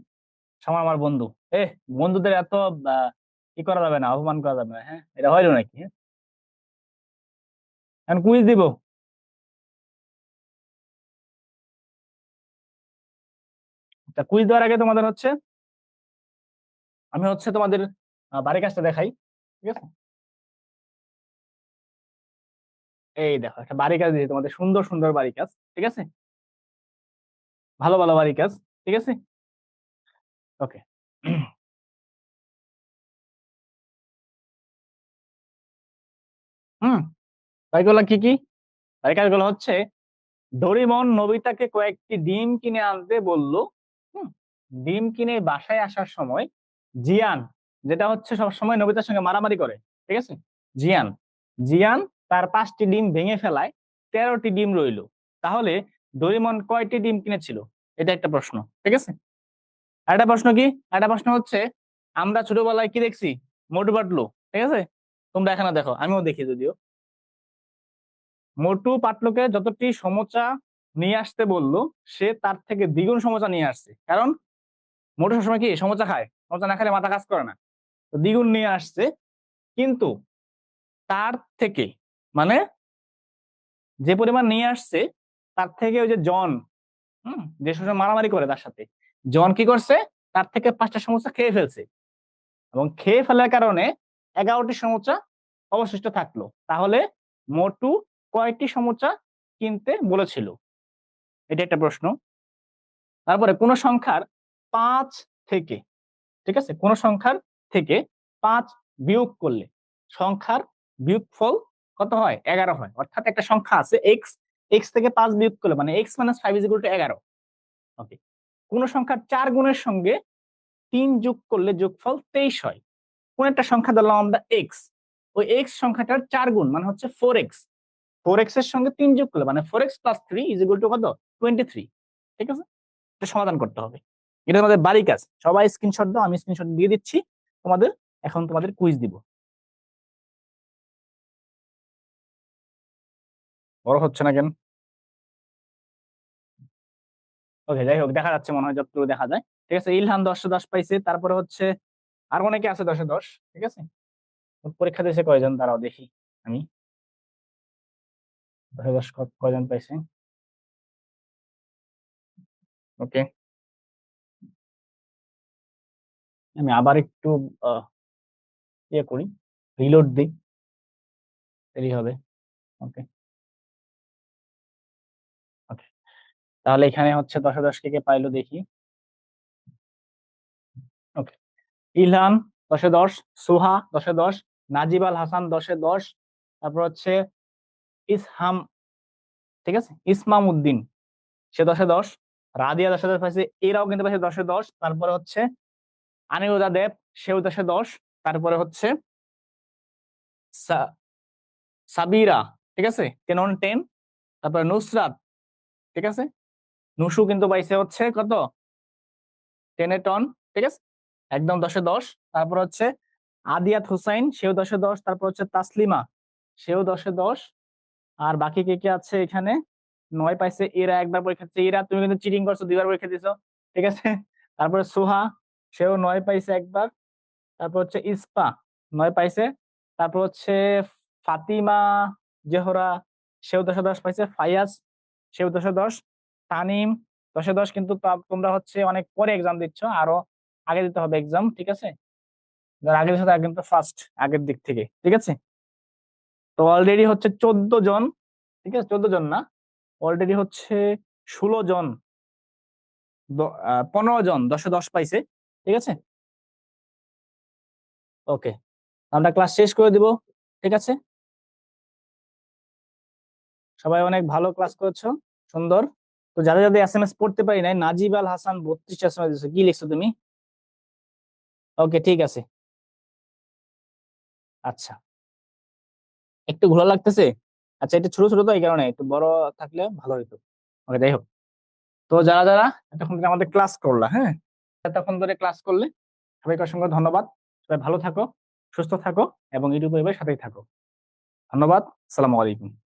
সমান আমার বন্ধু। এ, বন্ধুদের এত কি করা যাবে না, অপমান করা যাবে না, হ্যাঁ, এটা হইলো নাকি, হ্যাঁ? এখন কুইজ দিব। কুইজ দেওয়ার আগে তোমাদের হচ্ছে, আমি হচ্ছে তোমাদের বাড়ির কাজটা দেখাই, ঠিক আছে। এই দেখো, একটা বাড়ি কাজ দিয়েছি তোমাদের, সুন্দর সুন্দর বাড়ি কাজ, ঠিক আছে, ভালো ভালো বাড়ি কাজ, ঠিক আছে, ওকে। হুম, বাড়িগুলো কি কি? বাড়ির কাজগুলো হচ্ছে ডোরিমন নোবিতাকে কয়েকটি ডিম কিনে আনতে বলল। হুম, ডিম কিনে বাসায় আসার সময় জিয়ান, যেটা হচ্ছে সবসময় নোবিতার সঙ্গে মারামারি করে, ঠিক আছে, জিয়ান জিয়ান তার 5টি ডিম ভেঙে ফেলায় 13টি ডিম রইল। তাহলে ডোরিমন কয়টি ডিম কিনেছিল? এটা একটা প্রশ্ন, ঠিক আছে। আরেকটা প্রশ্ন কি, আরেকটা প্রশ্ন হচ্ছে, আমরা ছোটবেলায় কি দেখছি? মোটু পাতলু, ঠিক আছে। তোমরা এখানে দেখো, আমিও দেখি যদিও। মোটু পাতলুকে যতটি সমোচা নিয়ে আসতে বললো, সে তার থেকে দ্বিগুণ সমোচা নিয়ে আসছে। কারণ মোটু সবসময় কি সমোচা খায়, সমোচা না খেলে মাথা কাজ করে না, তো দ্বিগুণ নিয়ে আসছে। কিন্তু তার থেকে, মানে যে পরিমাণ নিয়ে আসছে তার থেকে ওই যে জন, যে সবসময় মারামারি করে তার সাথে, জন কি করছে, তার থেকে 5টা সমোসা খেয়ে ফেলছে। এবং খেয়ে ফেলার কারণে 11টি সমোচা অবশিষ্ট থাকলো। তাহলে মোটু কয়টি সমোচা কিনতে বলেছিল? এটা একটা প্রশ্ন। তারপরে কোন সংখ্যার 5 থেকে, ঠিক আছে, কোন সংখ্যার থেকে 5 বিয়োগ করলে সংখ্যার বিয়োগফল কত হয়? 11 হয়। অর্থাৎ একটা সংখ্যা আছে এক্স, এক্স থেকে 5 বিয়োগ করলে মানে x minus 5 is equal two 11। ওকে। কোন সংখ্যার 4 গুণের সঙ্গে 3 যোগ করলে যোগফল 23 হয়? কোন একটা সংখ্যা ধরলাম আমরা এক্স, ওই এক্স সংখ্যাটার 4 গুণ মানে হচ্ছে 4x, 4x এর সঙ্গে 3 যোগ করলে মানে 4x plus 3 is equal two কত? 23। ঠিক আছে, এটা সমাধান করতে হবে। এটা তোমাদের বাড়ি কাজ, সবাই স্ক্রিনশট দাও, আমি স্ক্রিনশট দিয়ে দিচ্ছি তোমাদের। এখন তোমাদের কুইজ দিব। বড় হচ্ছে না কেন? ওকে, যাই হোক, দেখা যাচ্ছে মনে হয় যতটুকু দেখা যায়। ঠিক আছে, ইলহান 10-10 পাইছে। তারপরে হচ্ছে আর অনেকে আছে 10-10, ঠিক আছে। পরীক্ষা দিয়েছে কয়জন, দাঁড়াও দেখি আমি। 10-10 কয়জন পাইছে? ওকে, আমি আবার একটু আহ, ইয়ে করি, রিলোড দিই, দেরি হবে। ওকে, ওকে। তাহলে এখানে হচ্ছে 10-10 কে কে পাইলো দেখি। ওকে, ইলহান 10-10, সুহা 10-10, নাজিব আল হাসান 10-10, তারপর হচ্ছে ইসহাম, ঠিক আছে, ইসমাম উদ্দিন, সে 10-10, রাদিয়া 10-10 পাইছে, এরাও কিন্তু পাইছে 10-10। তারপরে হচ্ছে আনিরুদ্ধা দেব, সেও 10-10। তারপরে হচ্ছে সাবিরা, ঠিক আছে, 10 on 10। তারপরে নুসরাত, ঠিক আছে, নুসু কিন্তু পাইছে হচ্ছে কত? 10 এ 10, ঠিক আছে, একদম 10-10। তারপর হচ্ছে আদিয়াত হুসাইন, সেও 10-10। তারপর হচ্ছে তাসলিমা, সেও 10-10। আর বাকি কে কে আছে এখানে? 9 পাইছে এরা, একবার পরীক্ষা দিচ্ছে। এরা, তুমি কিন্তু চিটিং করছো, 2বার পরীক্ষা দিছো, ঠিক আছে। তারপরে সোহা, সেও 9 পাইছে একবার। তারপর হচ্ছে ইস্পা, 9 পাইছে। তারপর হচ্ছে ফাতিমা জোহরা, সেও 10-10 পাইছে। ফায়াজ, সেও 10-10। তানিম 10-10। কিন্তু তোমরা হচ্ছে অনেক পরে এক্সাম দিচ্ছ, আরো আগে দিতে হবে এক্সাম, ঠিক আছে। যারা আগে দিচ্ছে তারা কিন্তু ফার্স্ট, আগের দিক থেকে, ঠিক আছে। তো অলরেডি হচ্ছে 14 জন, ঠিক আছে, 14 জন না, অলরেডি হচ্ছে 16 জন, 15 জন 10-10 পাইছে, ঠিক আছে। ওকে, আমরা ক্লাস শেষ করে দিব, ঠিক আছে। সবাই অনেক ভালো ক্লাস করেছো, সুন্দর। তো যাদের যাদের এসএমএস পড়তে পারি নাই, নাজিব আল হাসান 32 এসএমএস দিছো, কি লিখছো তুমি? ওকে, ঠিক আছে। আচ্ছা, একটু ঘোলা লাগতেছে। আচ্ছা, এটা ছোট ছোট তো এই কারণে, একটু বড় থাকলে ভালো হতো। ওকে, যাই হোক। তো যারা যারা এতক্ষণ ধরে আমাদের ক্লাস করলা, হ্যাঁ, এতক্ষণ ধরে ক্লাস করলে সবাইকে অসংখ্য ধন্যবাদ। সবাই ভালো থাকো, সুস্থ থাকো এবং ইউটিউব পরিবারের সাথেই থাকো। ধন্যবাদ। আসসালামু আলাইকুম।